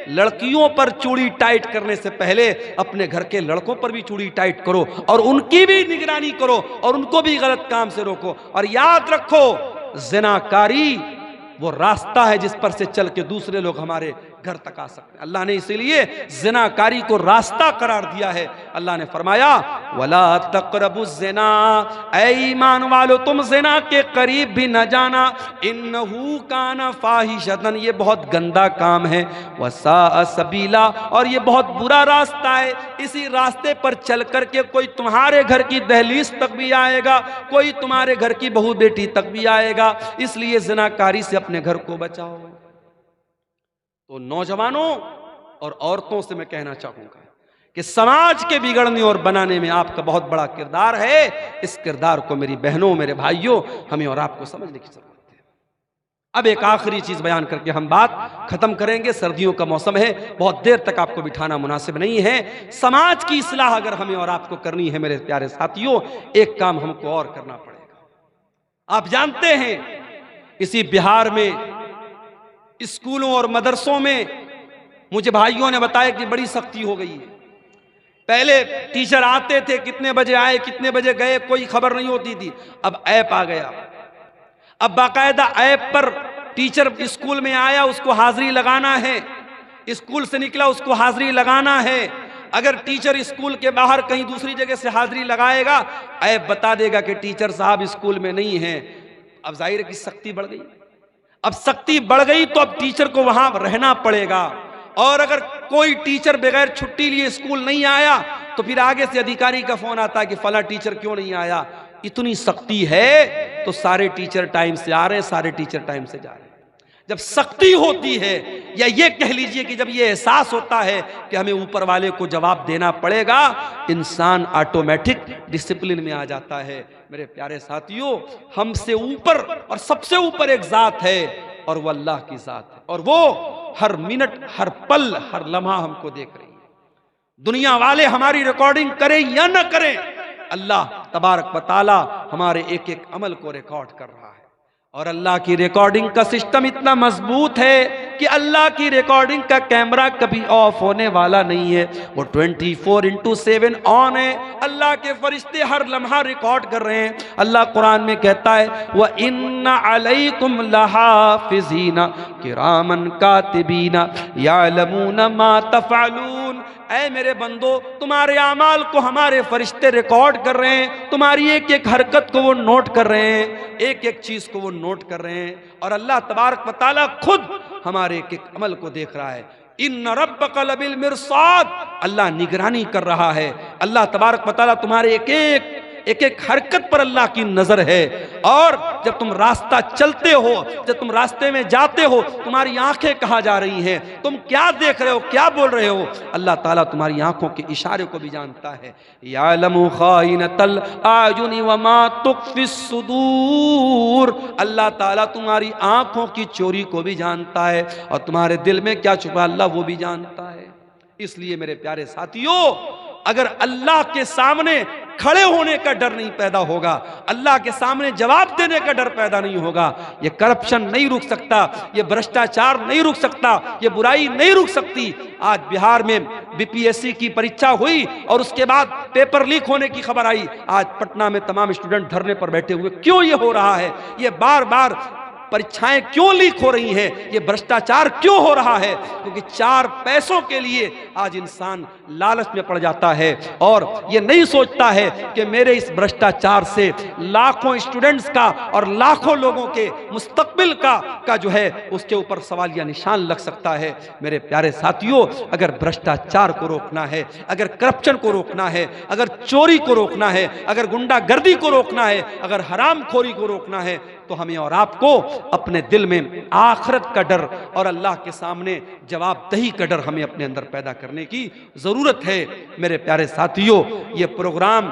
لڑکیوں پر چوڑی ٹائٹ کرنے سے پہلے اپنے گھر کے لڑکوں پر بھی چوڑی ٹائٹ کرو، اور ان کی بھی نگرانی کرو، اور ان کو بھی غلط کام سے روکو۔ اور یاد رکھو، زناکاری وہ راستہ ہے جس پر سے چل کے دوسرے لوگ ہمارے گھر تک آ سکتے ہیں۔ اللہ نے اسی لیے زناکاری کو راستہ قرار دیا ہے۔ اللہ نے فرمایا وَلَا تَقْرَبُوا الزِّنَا، اے ایمان والو تم زنا کے قریب بھی نہ جانا، اِنَّهُ كَانَ فَاحِشَةً، یہ بہت گندا کام ہے، وَسَاءَ سَبِيلًا، اور یہ بہت برا راستہ ہے۔ اسی راستے پر چل کر کے کوئی تمہارے گھر کی دہلیز تک بھی آئے گا، کوئی تمہارے گھر کی بہو بیٹی تک بھی آئے گا، اس لیے زناکاری سے اپنے گھر کو بچاؤ۔ تو نوجوانوں اور عورتوں سے میں کہنا چاہوں گا کہ سماج کے بگڑنے اور بنانے میں آپ کا بہت بڑا کردار ہے۔ اس کردار کو میری بہنوں، میرے بھائیوں، ہمیں اور آپ کو سمجھنے کی ضرورت ہے۔ اب ایک آخری چیز بیان کر کے ہم بات ختم کریں گے۔ سردیوں کا موسم ہے، بہت دیر تک آپ کو بٹھانا مناسب نہیں ہے۔ سماج کی اصلاح اگر ہمیں اور آپ کو کرنی ہے میرے پیارے ساتھیوں، ایک کام ہم کو اور کرنا پڑے گا۔ آپ جانتے ہیں اسی بہار میں اسکولوں اور مدرسوں میں مجھے بھائیوں نے بتایا کہ بڑی سختی ہو گئی ہے۔ پہلے ٹیچر آتے تھے، کتنے بجے آئے کتنے بجے گئے کوئی خبر نہیں ہوتی تھی، اب ایپ آ گیا۔ اب باقاعدہ ایپ پر ٹیچر اسکول میں آیا اس کو حاضری لگانا ہے، اسکول سے نکلا اس کو حاضری لگانا ہے۔ اگر ٹیچر اسکول کے باہر کہیں دوسری جگہ سے حاضری لگائے گا، ایپ بتا دے گا کہ ٹیچر صاحب اسکول میں نہیں ہیں۔ اب ظاہر ہے کہ سختی بڑھ گئی۔ اب سختی بڑھ گئی تو اب ٹیچر کو وہاں رہنا پڑے گا، اور اگر کوئی ٹیچر بغیر چھٹی لیے اسکول نہیں آیا تو پھر آگے سے ادھیکاری کا فون آتا ہے کہ فلاں ٹیچر کیوں نہیں آیا۔ اتنی سختی ہے تو سارے ٹیچر ٹائم سے آ رہے ہیں، سارے ٹیچر ٹائم سے جا رہے ہیں۔ جب سختی ہوتی ہے، یا یہ کہہ لیجئے کہ جب یہ احساس ہوتا ہے کہ ہمیں اوپر والے کو جواب دینا پڑے گا، انسان آٹومیٹک ڈسپلن میں آ جاتا ہے۔ میرے پیارے ساتھیوں، ہم سے اوپر اور سب سے اوپر ایک ذات ہے، اور وہ اللہ کی ذات ہے، اور وہ ہر منٹ، ہر پل، ہر لمحہ ہم کو دیکھ رہی ہے۔ دنیا والے ہماری ریکارڈنگ کریں یا نہ کریں، اللہ تبارک و تعالی ہمارے ایک ایک عمل کو ریکارڈ کر رہا ہے۔ اور اللہ کی ریکارڈنگ کا سسٹم اتنا مضبوط ہے کہ اللہ کی ریکارڈنگ کا کیمرہ کبھی آف ہونے والا نہیں ہے، وہ 24/7 آن ہے۔ اللہ کے فرشتے ہر لمحہ ریکارڈ کر رہے ہیں۔ اللہ قرآن میں کہتا ہے وَإِنَّ عَلَيْكُمْ لَحَافِظِينَ كِرَامًا كَاتِبِينَ يَعْلَمُونَ مَا تَفْعَلُونَ، اے میرے بندو تمہارے اعمال کو ہمارے فرشتے ریکارڈ کر رہے ہیں، تمہاری ایک ایک حرکت کو وہ نوٹ کر رہے ہیں، ایک ایک چیز کو وہ نوٹ کر رہے ہیں، اور اللہ تبارک و تعالیٰ خود ہمارے ایک ایک عمل کو دیکھ رہا ہے۔ ان ربک لبالمرصاد، اللہ نگرانی کر رہا ہے۔ اللہ تبارک و تعالیٰ تمہارے ایک ایک حرکت پر اللہ کی نظر ہے، اور جب تم راستہ چلتے ہو، جب تم راستے میں جاتے ہو، تمہاری آنکھیں کہاں جا رہی ہیں، تم کیا دیکھ رہے ہو، کیا بول رہے ہو، اللہ تعالیٰ تمہاری آنکھوں کے اشارے کو بھی جانتا ہے۔ یعلم خائنۃ الاعین وما تخفی الصدور، اللہ تعالیٰ تمہاری آنکھوں کی چوری کو بھی جانتا ہے، اور تمہارے دل میں کیا چھپا اللہ وہ بھی جانتا ہے۔ اس لیے میرے پیارے ساتھیوں، اگر اللہ کے سامنے کھڑے ہونے کا ڈر نہیں پیدا ہوگا، اللہ کے سامنے جواب دینے کا ڈر پیدا نہیں ہوگا، یہ کرپشن نہیں رک سکتا، یہ بھرشٹاچار نہیں رک سکتا، یہ برائی نہیں رک سکتی۔ آج بہار میں BPSC کی پریچھا ہوئی اور اس کے بعد پیپر لیک ہونے کی خبر آئی۔ آج پٹنہ میں تمام اسٹوڈنٹ دھرنے پر بیٹھے ہوئے، کیوں یہ ہو رہا ہے؟ یہ بار بار پریچھائیں کیوں لیک ہو رہی ہیں؟ یہ بھرشٹاچار کیوں ہو رہا ہے؟ کیونکہ 4 پیسوں کے لیے آج انسان لالچ میں پڑ جاتا ہے، اور یہ نہیں سوچتا ہے کہ میرے اس بھرشٹاچار سے لاکھوں اسٹوڈنٹس کا اور لاکھوں لوگوں کے مستقبل کا جو ہے اس کے اوپر سوالیہ نشان لگ سکتا ہے۔ میرے پیارے ساتھیوں، اگر بھرشٹاچار کو روکنا ہے، اگر کرپشن کو روکنا ہے، اگر چوری کو روکنا ہے، اگر گنڈا گردی کو روکنا ہے، اگر حرام خوری کو روکنا ہے، تو ہمیں اور آپ کو اپنے دل میں آخرت کا ڈر اور اللہ کے سامنے جواب دہی کا ڈر ہمیں اپنے اندر پیدا کرنے کی ضرورت ہے۔ میرے پیارے ساتھیوں، یہ پروگرام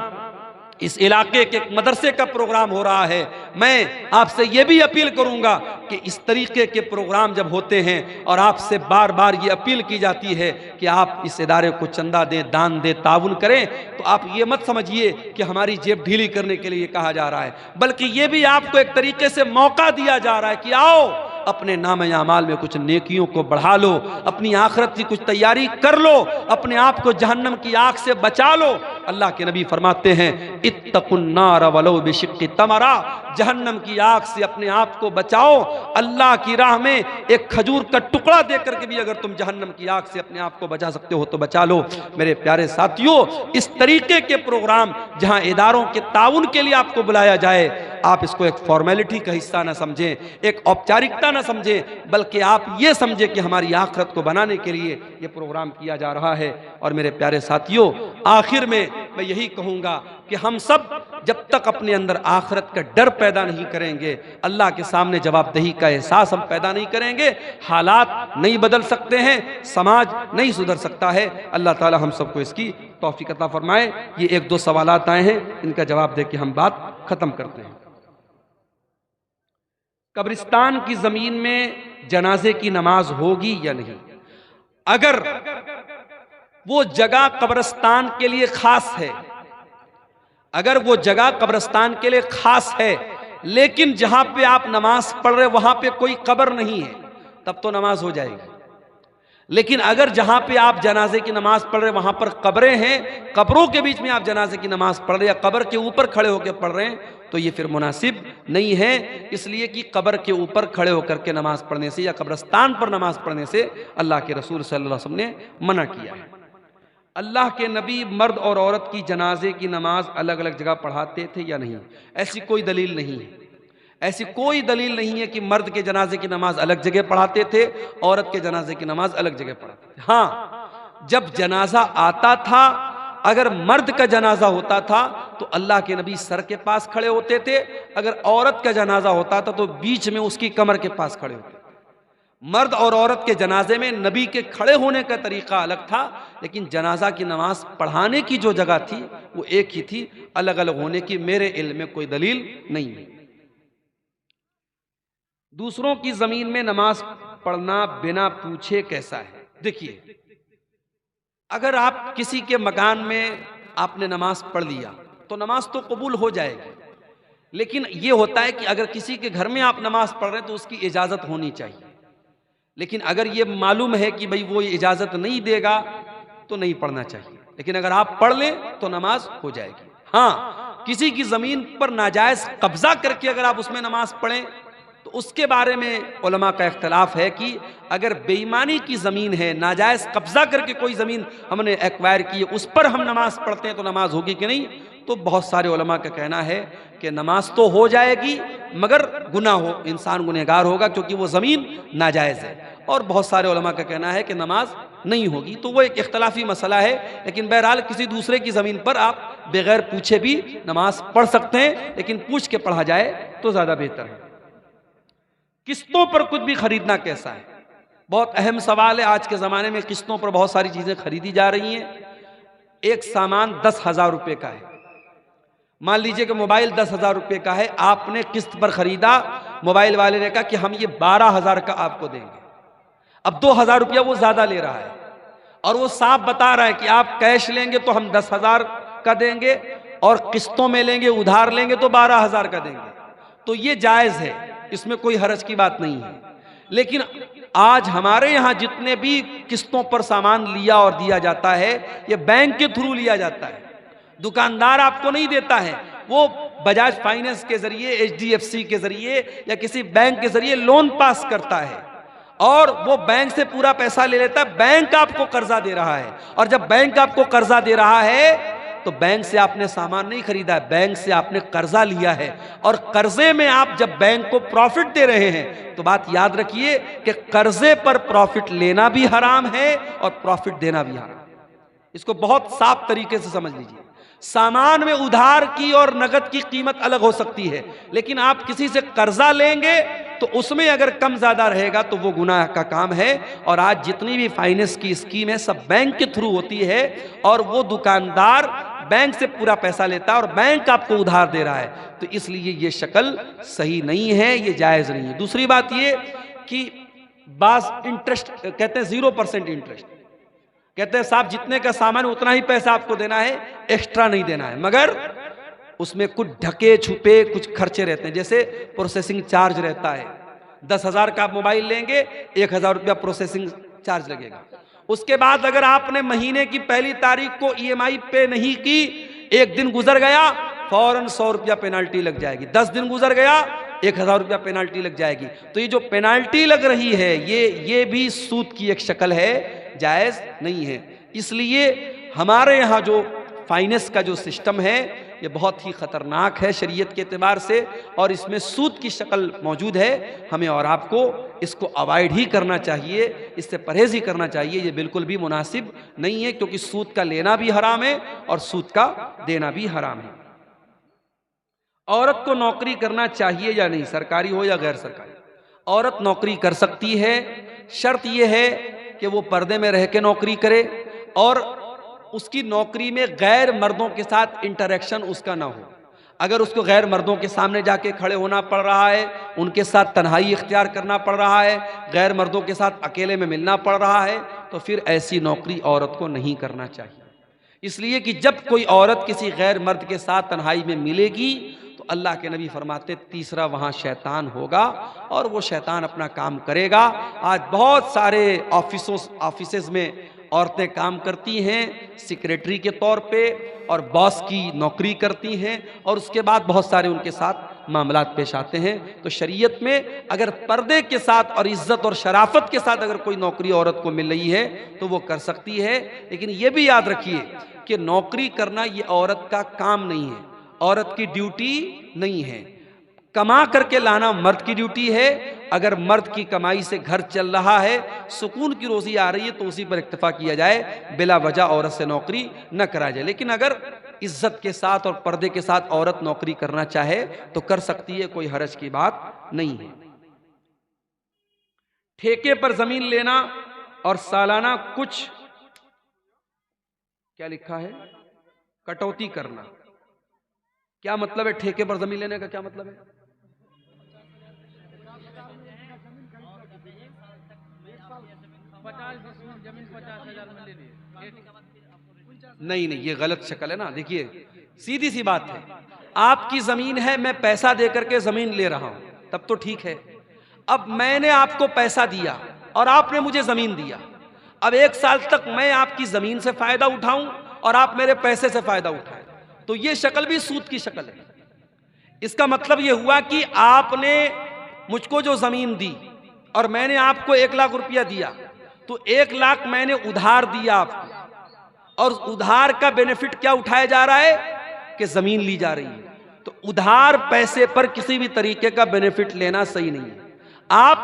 اس علاقے کے ایک مدرسے کا پروگرام ہو رہا ہے۔ میں آپ سے یہ بھی اپیل کروں گا کہ اس طریقے کے پروگرام جب ہوتے ہیں اور آپ سے بار بار یہ اپیل کی جاتی ہے کہ آپ اس ادارے کو چندہ دیں، دان دیں، تعاون کریں، تو آپ یہ مت سمجھیے کہ ہماری جیب ڈھیلی کرنے کے لیے یہ کہا جا رہا ہے، بلکہ یہ بھی آپ کو ایک طریقے سے موقع دیا جا رہا ہے کہ آؤ اپنے نام اعمال میں کچھ نیکیوں کو بڑھا لو، اپنی آخرت کی کچھ تیاری کر لو، اپنے آپ کو جہنم کی آگ سے بچا لو۔ اللہ کے نبی فرماتے ہیں اتقوا النار ولو بشق تمرہ، جہنم کی آگ سے اپنے آپ کو بچاؤ، اللہ کی راہ میں ایک کھجور کا ٹکڑا دے کر کے بھی اگر تم جہنم کی آگ سے اپنے آپ کو بچا سکتے ہو تو بچا لو۔ میرے پیارے ساتھیوں، اس طریقے کے پروگرام جہاں اداروں کے تعاون کے لیے آپ کو بلایا جائے، آپ اس کو ایک فارمیلٹی کا حصہ نہ سمجھیں، ایک اوپچارکتا نہ سمجھیں، بلکہ آپ یہ سمجھیں کہ ہماری آخرت کو بنانے کے لیے یہ پروگرام کیا جا رہا ہے۔ اور میرے پیارے ساتھیوں، آخر میں میں یہی کہوں گا کہ ہم سب جب تک اپنے اندر آخرت کا ڈر پیدا نہیں کریں گے، اللہ کے سامنے جواب دہی کا احساس ہم پیدا نہیں کریں گے، حالات نہیں بدل سکتے ہیں، سماج نہیں سدھر سکتا ہے۔ اللہ تعالی ہم سب کو اس کی توفیق عطا فرمائے۔ یہ ایک دو سوالات آئے ہیں، ان کا جواب دے کے ہم بات ختم کرتے ہیں۔ قبرستان کی زمین میں جنازے کی نماز ہوگی یا نہیں؟ اگر وہ جگہ قبرستان کے لیے خاص ہے، اگر وہ جگہ قبرستان کے لیے خاص ہے لیکن جہاں پہ آپ نماز پڑھ رہے وہاں پہ کوئی قبر نہیں ہے، تب تو نماز ہو جائے گی۔ لیکن اگر جہاں پہ آپ جنازے کی نماز پڑھ رہے وہاں پر قبریں ہیں، قبروں کے بیچ میں آپ جنازے کی نماز پڑھ رہے یا قبر کے اوپر کھڑے ہو کے پڑھ رہے ہیں تو یہ پھر مناسب نہیں ہے، اس لیے کہ قبر کے اوپر کھڑے ہو کر کے نماز پڑھنے سے یا قبرستان پر نماز پڑھنے سے اللہ کے رسول صلی اللہ علیہ وسلم نے منع کیا ہے۔ اللہ کے نبی مرد اور عورت کی جنازے کی نماز الگ الگ جگہ پڑھاتے تھے یا نہیں؟ ایسی کوئی دلیل نہیں ہے، ایسی کوئی دلیل نہیں ہے کہ مرد کے جنازے کی نماز الگ جگہ پڑھاتے تھے، عورت کے جنازے کی نماز الگ جگہ پڑھاتے تھے۔ ہاں، جب جنازہ آتا تھا، اگر مرد کا جنازہ ہوتا تھا تو اللہ کے نبی سر کے پاس کھڑے ہوتے تھے، اگر عورت کا جنازہ ہوتا تھا تو بیچ میں اس کی کمر کے پاس کھڑے ہوتے تھے۔ مرد اور عورت کے جنازے میں نبی کے کھڑے ہونے کا طریقہ الگ تھا، لیکن جنازہ کی نماز پڑھانے کی جو جگہ تھی وہ ایک ہی تھی، الگ الگ ہونے کی میرے علم میں کوئی دلیل نہیں ہے۔ دوسروں کی زمین میں نماز پڑھنا بنا پوچھے کیسا ہے؟ دیکھیے، اگر آپ کسی کے مکان میں آپ نے نماز پڑھ لیا تو نماز تو قبول ہو جائے گی، لیکن یہ ہوتا ہے کہ اگر کسی کے گھر میں آپ نماز پڑھ رہے ہیں تو اس کی اجازت ہونی چاہیے، لیکن اگر یہ معلوم ہے کہ بھئی وہ اجازت نہیں دے گا تو نہیں پڑھنا چاہیے، لیکن اگر آپ پڑھ لیں تو نماز ہو جائے گی۔ ہاں، کسی کی زمین پر ناجائز قبضہ کر کے اگر آپ اس میں نماز پڑھیں تو اس کے بارے میں علماء کا اختلاف ہے کہ اگر بے ایمانی کی زمین ہے، ناجائز قبضہ کر کے کوئی زمین ہم نے ایکوائر کی ہے، اس پر ہم نماز پڑھتے ہیں تو نماز ہوگی کہ نہیں؟ تو بہت سارے علماء کا کہنا ہے کہ نماز تو ہو جائے گی مگر گناہ ہو، انسان گنہگار ہوگا کیونکہ وہ زمین ناجائز ہے، اور بہت سارے علماء کا کہنا ہے کہ نماز نہیں ہوگی۔ تو وہ ایک اختلافی مسئلہ ہے، لیکن بہرحال کسی دوسرے کی زمین پر آپ بغیر پوچھے بھی نماز پڑھ سکتے ہیں، لیکن پوچھ کے پڑھا جائے تو زیادہ بہتر ہے۔ قسطوں پر کچھ بھی خریدنا کیسا ہے؟ بہت اہم سوال ہے۔ آج کے زمانے میں قسطوں پر بہت ساری چیزیں خریدی جا رہی ہیں۔ ایک سامان 10,000 روپے کا ہے، مان لیجئے کہ موبائل 10,000 روپے کا ہے، آپ نے قسط پر خریدا، موبائل والے نے کہا کہ ہم یہ 12,000 کا آپ کو دیں گے۔ اب 2,000 روپیہ وہ زیادہ لے رہا ہے اور وہ صاف بتا رہا ہے کہ آپ کیش لیں گے تو ہم 10,000 کا دیں گے اور قسطوں میں لیں گے، ادھار لیں گے تو 12,000 کا دیں گے۔ تو یہ جائز ہے، اس میں کوئی حرج کی بات نہیں ہے، لیکن آج ہمارے یہاں جتنے بھی قسطوں پر سامان لیا اور دیا جاتا ہے یہ بینک کے تھرو لیا جاتا ہے، دکاندار آپ کو نہیں دیتا ہے، وہ بجاج فائنانس کے ذریعے، HDFC کے ذریعے یا کسی بینک کے ذریعے لون پاس کرتا ہے اور وہ بینک سے پورا پیسہ لے لیتا ہے، بینک آپ کو قرضہ دے رہا ہے، اور جب بینک آپ کو قرضہ دے رہا ہے تو بینک سے آپ نے سامان نہیں خریدا ہے، بینک سے آپ نے قرضہ لیا ہے، اور قرضے میں آپ جب بینک کو پروفٹ دے رہے ہیں تو بات یاد رکھیے کہ قرضے پر پروفٹ لینا بھی حرام ہے اور پروفٹ دینا بھی حرام ہے۔ اس کو بہت صاف طریقے سے سمجھ لیجیے۔ سامان میں ادھار کی اور نقد کی قیمت الگ ہو سکتی ہے، لیکن آپ کسی سے قرضہ لیں گے تو اس میں اگر کم زیادہ رہے گا تو وہ گناہ کا کام ہے، اور آج جتنی بھی فائنانس کی اسکیم ہے سب بینک کے تھرو ہوتی ہے، اور وہ دکاندار بینک سے پورا پیسہ لیتا ہے اور بینک آپ کو ادھار دے رہا ہے، تو اس لیے یہ شکل صحیح نہیں ہے، یہ جائز نہیں ہے۔ دوسری بات یہ کہ بعض انٹرسٹ کہتے ہیں 0% انٹرسٹ، کہتے ہیں صاحب جتنے کا سامان اتنا ہی پیسہ آپ کو دینا ہے، ایکسٹرا نہیں دینا ہے، مگر اس میں کچھ ڈھکے چھپے کچھ خرچے رہتے ہیں، جیسے پروسیسنگ چارج رہتا ہے، 10,000 کا موبائل لیں گے 1,000 روپیہ پروسیسنگ چارج لگے گا. اس کے بعد اگر آپ نے مہینے کی پہلی تاریخ کو ای ایم آئی پے نہیں کی، 1 دن گزر گیا فوراً 100 روپیہ پینالٹی لگ جائے گی. 10 دن گزر گیا 1,000 روپیہ پینالٹی لگ جائے گی. تو یہ جو پینالٹی لگ رہی ہے یہ بھی سود کی ایک شکل ہے، جائز نہیں ہے. اس لیے ہمارے یہاں جو فائنینس کا جو سسٹم ہے یہ بہت ہی خطرناک ہے شریعت کے اعتبار سے، اور اس میں سود کی شکل موجود ہے. ہمیں اور آپ کو اس کو اوائڈ ہی کرنا چاہیے، اس سے پرہیز ہی کرنا چاہیے. یہ بالکل بھی مناسب نہیں ہے، کیونکہ سود کا لینا بھی حرام ہے اور سود کا دینا بھی حرام ہے. عورت کو نوکری کرنا چاہیے یا نہیں، سرکاری ہو یا غیر سرکاری؟ عورت نوکری کر سکتی ہے، شرط یہ ہے کہ وہ پردے میں رہ کے نوکری کرے اور اس کی نوکری میں غیر مردوں کے ساتھ انٹریکشن اس کا نہ ہو. اگر اس کو غیر مردوں کے سامنے جا کے کھڑے ہونا پڑ رہا ہے، ان کے ساتھ تنہائی اختیار کرنا پڑ رہا ہے، غیر مردوں کے ساتھ اکیلے میں ملنا پڑ رہا ہے، تو پھر ایسی نوکری عورت کو نہیں کرنا چاہیے. اس لیے کہ جب کوئی عورت کسی غیر مرد کے ساتھ تنہائی میں ملے گی تو اللہ کے نبی فرماتے تیسرا وہاں شیطان ہوگا اور وہ شیطان اپنا کام کرے گا. آج بہت سارے آفیسز میں عورتیں کام کرتی ہیں سیکریٹری کے طور پہ اور باس کی نوکری کرتی ہیں، اور اس کے بعد بہت سارے ان کے ساتھ معاملات پیش آتے ہیں. تو شریعت میں اگر پردے کے ساتھ اور عزت اور شرافت کے ساتھ اگر کوئی نوکری عورت کو مل رہی ہے تو وہ کر سکتی ہے. لیکن یہ بھی یاد رکھیے کہ نوکری کرنا یہ عورت کا کام نہیں ہے، عورت کی ڈیوٹی نہیں ہے. کما کر کے لانا مرد کی ڈیوٹی ہے. اگر مرد کی کمائی سے گھر چل رہا ہے، سکون کی روزی آ رہی ہے، تو اسی پر اکتفا کیا جائے، بلا وجہ عورت سے نوکری نہ کرا جائے. لیکن اگر عزت کے ساتھ اور پردے کے ساتھ عورت نوکری کرنا چاہے تو کر سکتی ہے، کوئی حرج کی بات نہیں ہے. ٹھیکے پر زمین لینا اور سالانہ کچھ کیا لکھا ہے کٹوتی کرنا، کیا مطلب ہے؟ ٹھیکے پر زمین لینے کا کیا مطلب ہے؟ نہیں یہ غلط شکل ہے نا. دیکھیے سیدھی سی بات ہے، آپ کی زمین ہے، میں پیسہ دے کر کے زمین لے رہا ہوں، تب تو ٹھیک ہے. اب میں نے آپ کو پیسہ دیا اور آپ نے مجھے زمین دیا، اب 1 سال تک میں آپ کی زمین سے فائدہ اٹھاؤں اور آپ میرے پیسے سے فائدہ اٹھائیں، تو یہ شکل بھی سود کی شکل ہے. اس کا مطلب یہ ہوا کہ آپ نے مجھ کو جو زمین دی اور میں نے آپ کو 1 لاکھ روپیہ دیا، تو 1 لاکھ میں نے ادھار دیا آپ کو، اور ادھار کا بینیفٹ کیا اٹھایا جا رہا ہے کہ زمین لی جا رہی ہے. تو ادھار پیسے پر کسی بھی طریقے کا بینیفٹ لینا صحیح نہیں ہے. آپ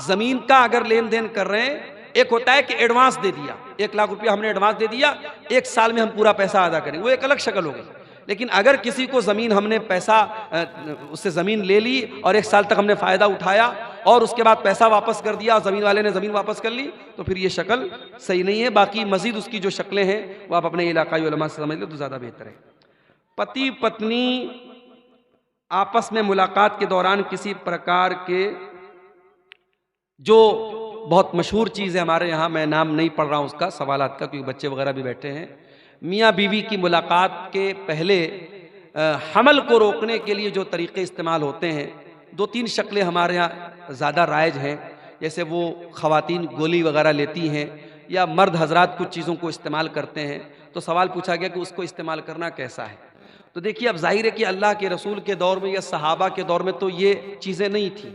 زمین کا اگر لین دین کر رہے ہیں، ایک ہوتا ہے کہ ایڈوانس دے دیا، 1 لاکھ روپیہ ہم نے ایڈوانس دے دیا، 1 سال میں ہم پورا پیسہ ادا کریں، وہ ایک الگ شکل ہو گئی. لیکن اگر کسی کو زمین ہم نے پیسہ اس سے زمین لے لی اور 1 سال تک ہم نے فائدہ اٹھایا اور اس کے بعد پیسہ واپس کر دیا، زمین والے نے زمین واپس کر لی، تو پھر یہ شکل صحیح نہیں ہے. باقی مزید اس کی جو شکلیں ہیں وہ آپ اپنے علاقائی علماء سے سمجھ لیں تو زیادہ بہتر ہے. پتی پتنی آپس میں ملاقات کے دوران کسی پرکار کے، جو بہت مشہور چیز ہے ہمارے یہاں، میں نام نہیں پڑھ رہا ہوں اس کا سوالات کا کیونکہ بچے وغیرہ بھی بیٹھے ہیں، میاں بیوی کی ملاقات کے پہلے حمل کو روکنے کے لیے جو طریقے استعمال ہوتے ہیں، 2-3 شکلیں ہمارے یہاں زیادہ رائج ہیں. جیسے وہ خواتین گولی وغیرہ لیتی ہیں یا مرد حضرات کچھ چیزوں کو استعمال کرتے ہیں. تو سوال پوچھا گیا کہ اس کو استعمال کرنا کیسا ہے. تو دیکھیے اب ظاہر ہے کہ اللہ کے رسول کے دور میں یا صحابہ کے دور میں تو یہ چیزیں نہیں تھیں،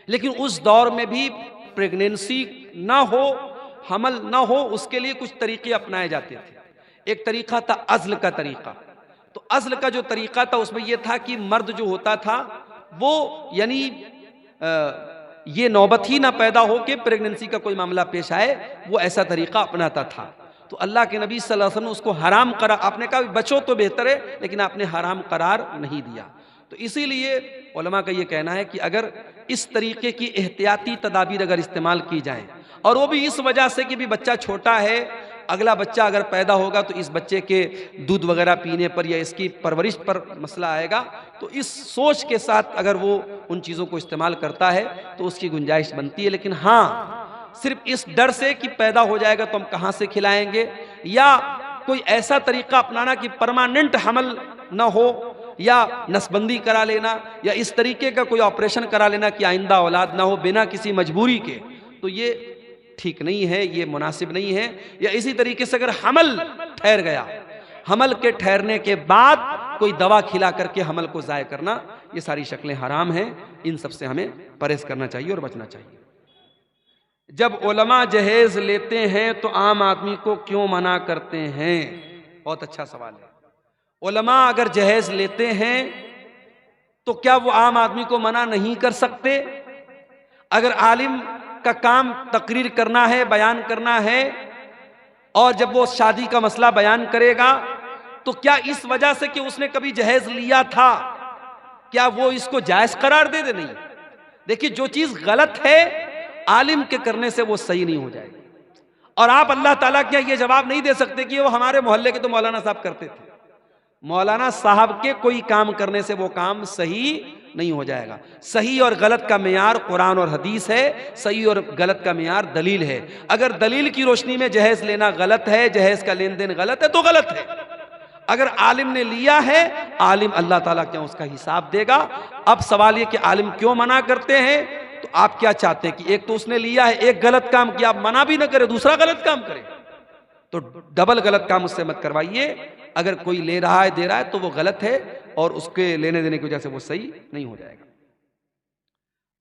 لیکن اس دور میں بھی پریگنینسی نہ ہو، حمل نہ ہو، اس کے لیے کچھ طریقے اپنائے جاتے تھے. ایک طریقہ تھا عزل کا طریقہ. تو عزل کا جو طریقہ تھا اس میں یہ تھا کہ مرد جو ہوتا تھا وہ یعنی یہ نوبت ہی نہ پیدا ہو کہ پریگننسی کا کوئی معاملہ پیش آئے، وہ ایسا طریقہ اپناتا تھا. تو اللہ کے نبی صلی اللہ علیہ وسلم نے اس کو حرام قرار، آپ نے کہا بچو تو بہتر ہے، لیکن آپ نے حرام قرار نہیں دیا. تو اسی لیے علماء کا یہ کہنا ہے کہ اگر اس طریقے کی احتیاطی تدابیر اگر استعمال کی جائیں، اور وہ بھی اس وجہ سے کہ بھی بچہ چھوٹا ہے، اگلا بچہ اگر پیدا ہوگا تو اس بچے کے دودھ وغیرہ پینے پر یا اس کی پرورش پر مسئلہ آئے گا، تو اس سوچ کے ساتھ اگر وہ ان چیزوں کو استعمال کرتا ہے تو اس کی گنجائش بنتی ہے. لیکن ہاں صرف اس ڈر سے کہ پیدا ہو جائے گا تو ہم کہاں سے کھلائیں گے، یا کوئی ایسا طریقہ اپنانا کہ پرماننٹ حمل نہ ہو، یا نسبندی کرا لینا یا اس طریقے کا کوئی آپریشن کرا لینا کہ آئندہ اولاد نہ ہو بنا کسی مجبوری کے، تو یہ ٹھیک نہیں ہے، یہ مناسب نہیں ہے۔ یا اسی طریقے سے اگر حمل ٹھہر گیا، حمل کے ٹھہرنے کے بعد کوئی دوا کھلا کر کے حمل کو ضائع کرنا، یہ ساری شکلیں حرام ہیں، ان سب سے ہمیں پرہیز کرنا چاہیے اور بچنا چاہیے۔ جب علماء جہیز لیتے ہیں تو عام آدمی کو کیوں منع کرتے ہیں؟ بہت اچھا سوال ہے۔ علماء اگر جہیز لیتے ہیں تو کیا وہ عام آدمی کو منع نہیں کر سکتے؟ اگر عالم کا کام تقریر کرنا ہے، بیان کرنا ہے، اور جب وہ شادی کا مسئلہ بیان کرے گا تو کیا اس وجہ سے کہ اس نے کبھی جہیز لیا تھا کیا وہ اس کو جائز قرار دے دے؟ نہیں۔ دیکھیے، جو چیز غلط ہے عالم کے کرنے سے وہ صحیح نہیں ہو جائے گی، اور آپ اللہ تعالیٰ کیا یہ جواب نہیں دے سکتے کہ وہ ہمارے محلے کے تو مولانا صاحب کرتے تھے۔ مولانا صاحب کے کوئی کام کرنے سے وہ کام صحیح نہیں ہو جائے گا۔ صحیح اور غلط کا معیار قرآن اور حدیث ہے، صحیح اور غلط کا معیار دلیل ہے۔ اگر دلیل کی روشنی میں جہیز لینا غلط ہے، جہیز کا لین دین غلط ہے تو غلط ہے۔ اگر عالم نے لیا ہے، عالم اللہ تعالیٰ کیا اس کا حساب دے گا۔ اب سوال یہ کہ عالم کیوں منع کرتے ہیں؟ تو آپ کیا چاہتے ہیں کہ ایک تو اس نے لیا ہے، ایک غلط کام کیا، آپ منع بھی نہ کرے، دوسرا غلط کام کرے؟ تو ڈبل غلط کام اس سے مت کروائیے۔ اگر کوئی لے رہا ہے، دے رہا ہے تو وہ غلط ہے، اور اس کے لینے دینے کی وجہ سے وہ صحیح نہیں ہو جائے گا۔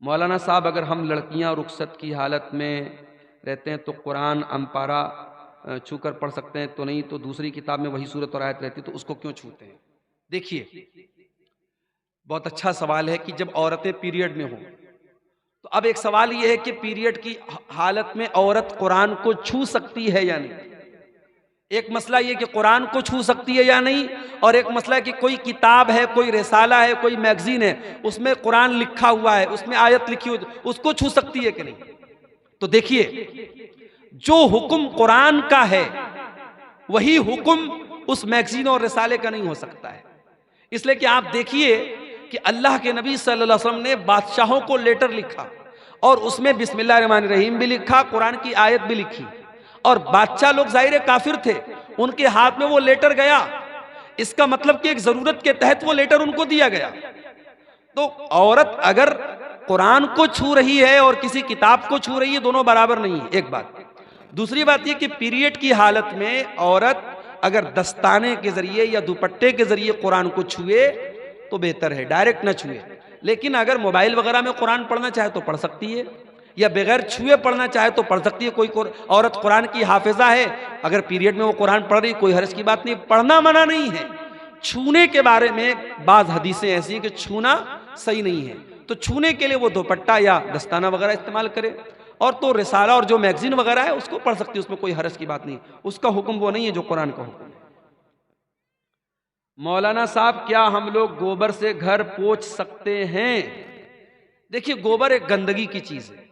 مولانا صاحب، اگر ہم لڑکیاں رخصت کی حالت میں رہتے ہیں تو قرآن امپارہ چھو کر پڑھ سکتے ہیں تو نہیں، تو دوسری کتاب میں وہی صورت اور آیت رہتی تو اس کو کیوں چھوتے ہیں؟ دیکھیے، بہت اچھا سوال ہے کہ جب عورتیں پیریڈ میں ہوں تو اب ایک سوال یہ ہے کہ پیریڈ کی حالت میں عورت قرآن کو چھو سکتی ہے یا نہیں؟ ایک مسئلہ یہ کہ قرآن کو چھو سکتی ہے یا نہیں، اور ایک مسئلہ ہے کہ کوئی کتاب ہے، کوئی رسالہ ہے، کوئی میگزین ہے، اس میں قرآن لکھا ہوا ہے، اس میں آیت لکھی ہوئی، اس کو چھو سکتی ہے کہ نہیں؟ تو دیکھیے، جو حکم قرآن کا ہے وہی حکم اس میگزین اور رسالے کا نہیں ہو سکتا ہے۔ اس لیے کہ آپ دیکھیے کہ اللہ کے نبی صلی اللہ علیہ وسلم نے بادشاہوں کو لیٹر لکھا، اور اس میں بسم اللہ الرحمن الرحیم بھی لکھا، قرآن کی آیت بھی لکھی، اور بادشاہ لوگ ظاہر کافر تھے، ان کے ہاتھ میں وہ لیٹر گیا، اس کا مطلب کہ ایک ضرورت کے تحت وہ لیٹر ان کو دیا گیا۔ تو عورت اگر قرآن کو چھو رہی ہے اور کسی کتاب کو چھو رہی ہے، دونوں برابر نہیں ہے، ایک بات۔ دوسری بات یہ کہ پیریڈ کی حالت میں عورت اگر دستانے کے ذریعے یا دوپٹے کے ذریعے قرآن کو چھوئے تو بہتر ہے، ڈائریکٹ نہ چھوئے۔ لیکن اگر موبائل وغیرہ میں قرآن پڑھنا چاہے تو پڑھ سکتی ہے، یا بغیر چھوئے پڑھنا چاہے تو پڑھ سکتی ہے۔ کوئی عورت قرآن کی حافظہ ہے، اگر پیریڈ میں وہ قرآن پڑھ رہی، کوئی حرج کی بات نہیں، پڑھنا منع نہیں ہے۔ چھونے کے بارے میں بعض حدیثیں ایسی ہیں کہ چھونا صحیح نہیں ہے، تو چھونے کے لیے وہ دوپٹہ یا دستانہ وغیرہ استعمال کرے، اور تو رسالہ اور جو میگزین وغیرہ ہے اس کو پڑھ سکتی ہے، اس میں کوئی حرج کی بات نہیں، اس کا حکم وہ نہیں ہے جو قرآن کا حکم ہے۔ مولانا صاحب، کیا ہم لوگ گوبر سے گھر پوچھ سکتے ہیں؟ دیکھیے، گوبر ایک گندگی کی چیز ہے،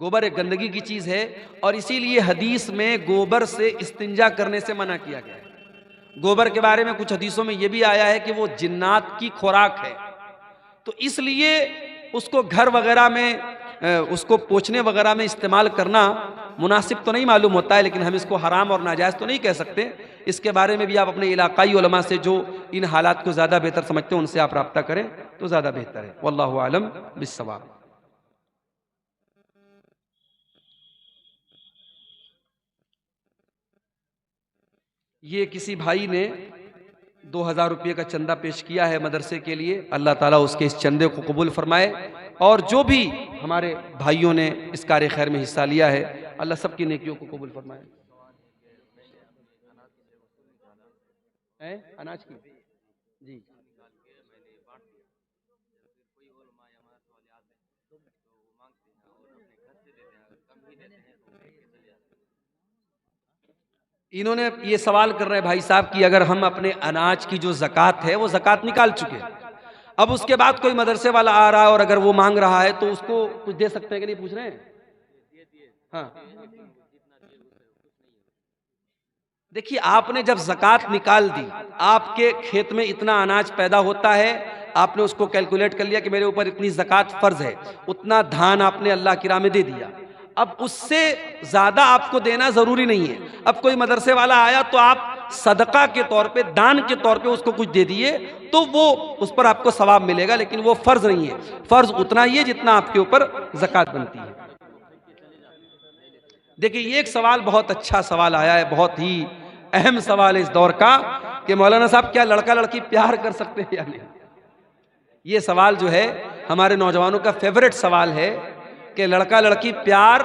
گوبر ایک گندگی کی چیز ہے، اور اسی لیے حدیث میں گوبر سے استنجا کرنے سے منع کیا گیا ہے۔ گوبر کے بارے میں کچھ حدیثوں میں یہ بھی آیا ہے کہ وہ جنات کی خوراک ہے، تو اس لیے اس کو گھر وغیرہ میں، اس کو پوچھنے وغیرہ میں استعمال کرنا مناسب تو نہیں معلوم ہوتا ہے، لیکن ہم اس کو حرام اور ناجائز تو نہیں کہہ سکتے۔ اس کے بارے میں بھی آپ اپنے علاقائی علماء سے جو ان حالات کو زیادہ بہتر سمجھتے ہیں ان سے آپ رابطہ کریں تو زیادہ بہتر ہے۔ واللہ اعلم بالصواب۔ یہ کسی بھائی نے 2000 روپے کا چندہ پیش کیا ہے مدرسے کے لیے، اللہ تعالیٰ اس کے اس چندے کو قبول فرمائے، اور جو بھی ہمارے بھائیوں نے اس کار خیر میں حصہ لیا ہے اللہ سب کی نیکیوں کو قبول فرمائے۔ اناج کی جی انہوں نے یہ سوال کر رہے بھائی صاحب کہ اگر ہم اپنے اناج کی جو زکوٰۃ ہے وہ زکوٰۃ نکال چکے، اب اس کے بعد کوئی مدرسے والا آ رہا ہے اور اگر وہ مانگ رہا ہے تو اس کو کچھ دے سکتے ہیں کہ نہیں، پوچھ رہے ہیں؟ ہاں، دیکھیے، آپ نے جب زکوٰۃ نکال دی، آپ کے کھیت میں اتنا اناج پیدا ہوتا ہے، آپ نے اس کو کیلکولیٹ کر لیا کہ میرے اوپر اتنی زکوٰۃ فرض ہے، اتنا دھان آپ نے اللہ کی راہ میں دے دیا، اب اس سے زیادہ آپ کو دینا ضروری نہیں ہے۔ اب کوئی مدرسے والا آیا تو آپ صدقہ کے طور پہ، دان کے طور پہ اس کو کچھ دے دیے تو وہ اس پر آپ کو ثواب ملے گا، لیکن وہ فرض نہیں ہے. فرض اتنا ہی ہے جتنا آپ کے اوپر زکوٰۃ بنتی ہے. دیکھیں یہ ایک سوال بہت اچھا سوال آیا ہے، بہت ہی اہم سوال ہے اس دور کا کہ مولانا صاحب کیا لڑکا لڑکی پیار کر سکتے ہیں یا نہیں. یہ سوال جو ہے ہمارے نوجوانوں کا فیورٹ سوال ہے کہ لڑکا لڑکی پیار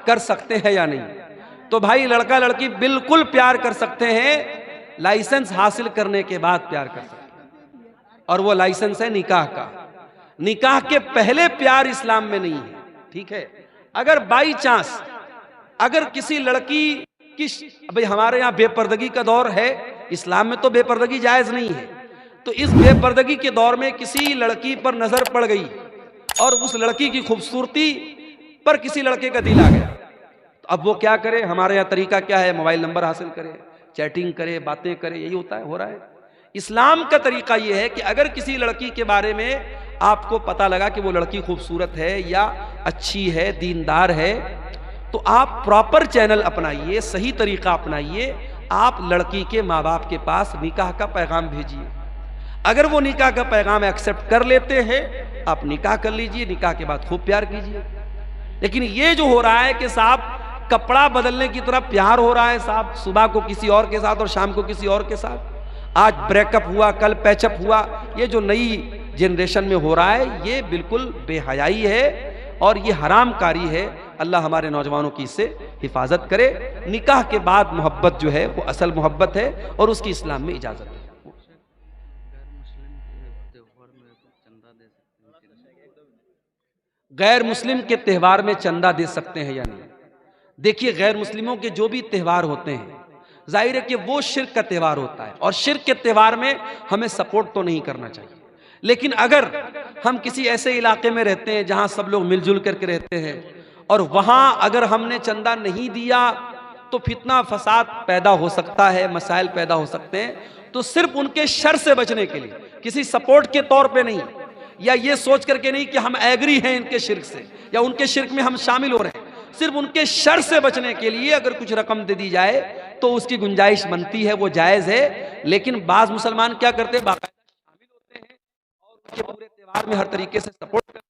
کر سکتے ہیں یا نہیں. تو بھائی لڑکا لڑکی بالکل پیار کر سکتے ہیں، لائسنس حاصل کرنے کے بعد پیار کر سکتے ہیں، اور وہ لائسنس ہے نکاح کا. نکاح کے پہلے پیار اسلام میں نہیں ہے. ٹھیک ہے، اگر بائی چانس اگر کسی لڑکی کی بھئی ہمارے یہاں بے پردگی کا دور ہے، اسلام میں تو بے پردگی جائز نہیں ہے، تو اس بے پردگی کے دور میں کسی لڑکی پر نظر پڑ گئی اور اس لڑکی کی خوبصورتی پر کسی لڑکے کا دل آ گیا، تو اب وہ کیا کرے؟ ہمارے یہاں طریقہ کیا ہے؟ موبائل نمبر حاصل کرے، چیٹنگ کرے، باتیں کرے، یہی ہوتا ہے، ہو رہا ہے. اسلام کا طریقہ یہ ہے کہ اگر کسی لڑکی کے بارے میں آپ کو پتہ لگا کہ وہ لڑکی خوبصورت ہے یا اچھی ہے، دیندار ہے، تو آپ پراپر چینل اپنائیے، صحیح طریقہ اپنائیے. آپ لڑکی کے ماں باپ کے پاس نکاح کا پیغام بھیجیے. اگر وہ نکاح کا پیغام ایکسپٹ کر لیتے ہیں، آپ نکاح کر لیجئے، نکاح کے بعد خوب پیار کیجئے. لیکن یہ جو ہو رہا ہے کہ صاحب کپڑا بدلنے کی طرح پیار ہو رہا ہے، صاحب صبح کو کسی اور کے ساتھ اور شام کو کسی اور کے ساتھ، آج بریک اپ ہوا کل پیچ اپ ہوا، یہ جو نئی جنریشن میں ہو رہا ہے یہ بالکل بے حیائی ہے اور یہ حرام کاری ہے. اللہ ہمارے نوجوانوں کی اس سے حفاظت کرے. نکاح کے بعد محبت جو ہے وہ اصل محبت ہے اور اس کی اسلام میں اجازت ہے. غیر مسلم کے تہوار میں چندہ دے سکتے ہیں یا نہیں؟ دیکھیے غیر مسلموں کے جو بھی تہوار ہوتے ہیں ظاہر ہے کہ وہ شرک کا تہوار ہوتا ہے، اور شرک کے تہوار میں ہمیں سپورٹ تو نہیں کرنا چاہیے. لیکن اگر ہم کسی ایسے علاقے میں رہتے ہیں جہاں سب لوگ مل جل کر کے رہتے ہیں اور وہاں اگر ہم نے چندہ نہیں دیا تو فتنہ فساد پیدا ہو سکتا ہے، مسائل پیدا ہو سکتے ہیں، تو صرف ان کے شر سے بچنے کے لیے، کسی سپورٹ کے طور پہ نہیں، یا یہ سوچ کر کے نہیں کہ ہم ایگری ہیں ان کے شرک سے یا ان کے شرک میں ہم شامل ہو رہے ہیں، صرف ان کے شر سے بچنے کے لیے اگر کچھ رقم دے دی جائے تو اس کی گنجائش بنتی ہے، وہ جائز ہے. لیکن بعض مسلمان کیا کرتے ہیں؟ باقاعدہ شامل ہوتے ہیں اور ان کے پورے تہوار میں ہر طریقے سے سپورٹ کرتے ہیں.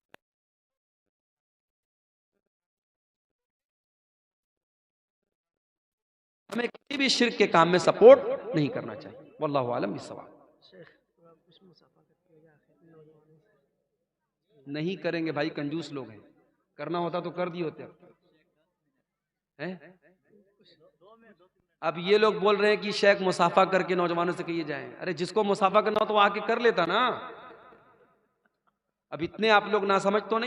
ہمیں کسی بھی شرک کے کام میں سپورٹ نہیں کرنا چاہیے. واللہ اعلم بالصواب. نہیں کریں گے بھائی، کنجوس لوگ ہیں، کرنا ہوتا تو کر دی ہوتے. اب یہ لوگ بول رہے ہیں کہ شیخ مصافحہ کر کے نوجوانوں سے کہیے جائیں. ارے جس کو مصافحہ کرنا ہو تو وہ آ کے کر لیتا نا. اب اتنے آپ لوگ ناسمجھ تو نہیں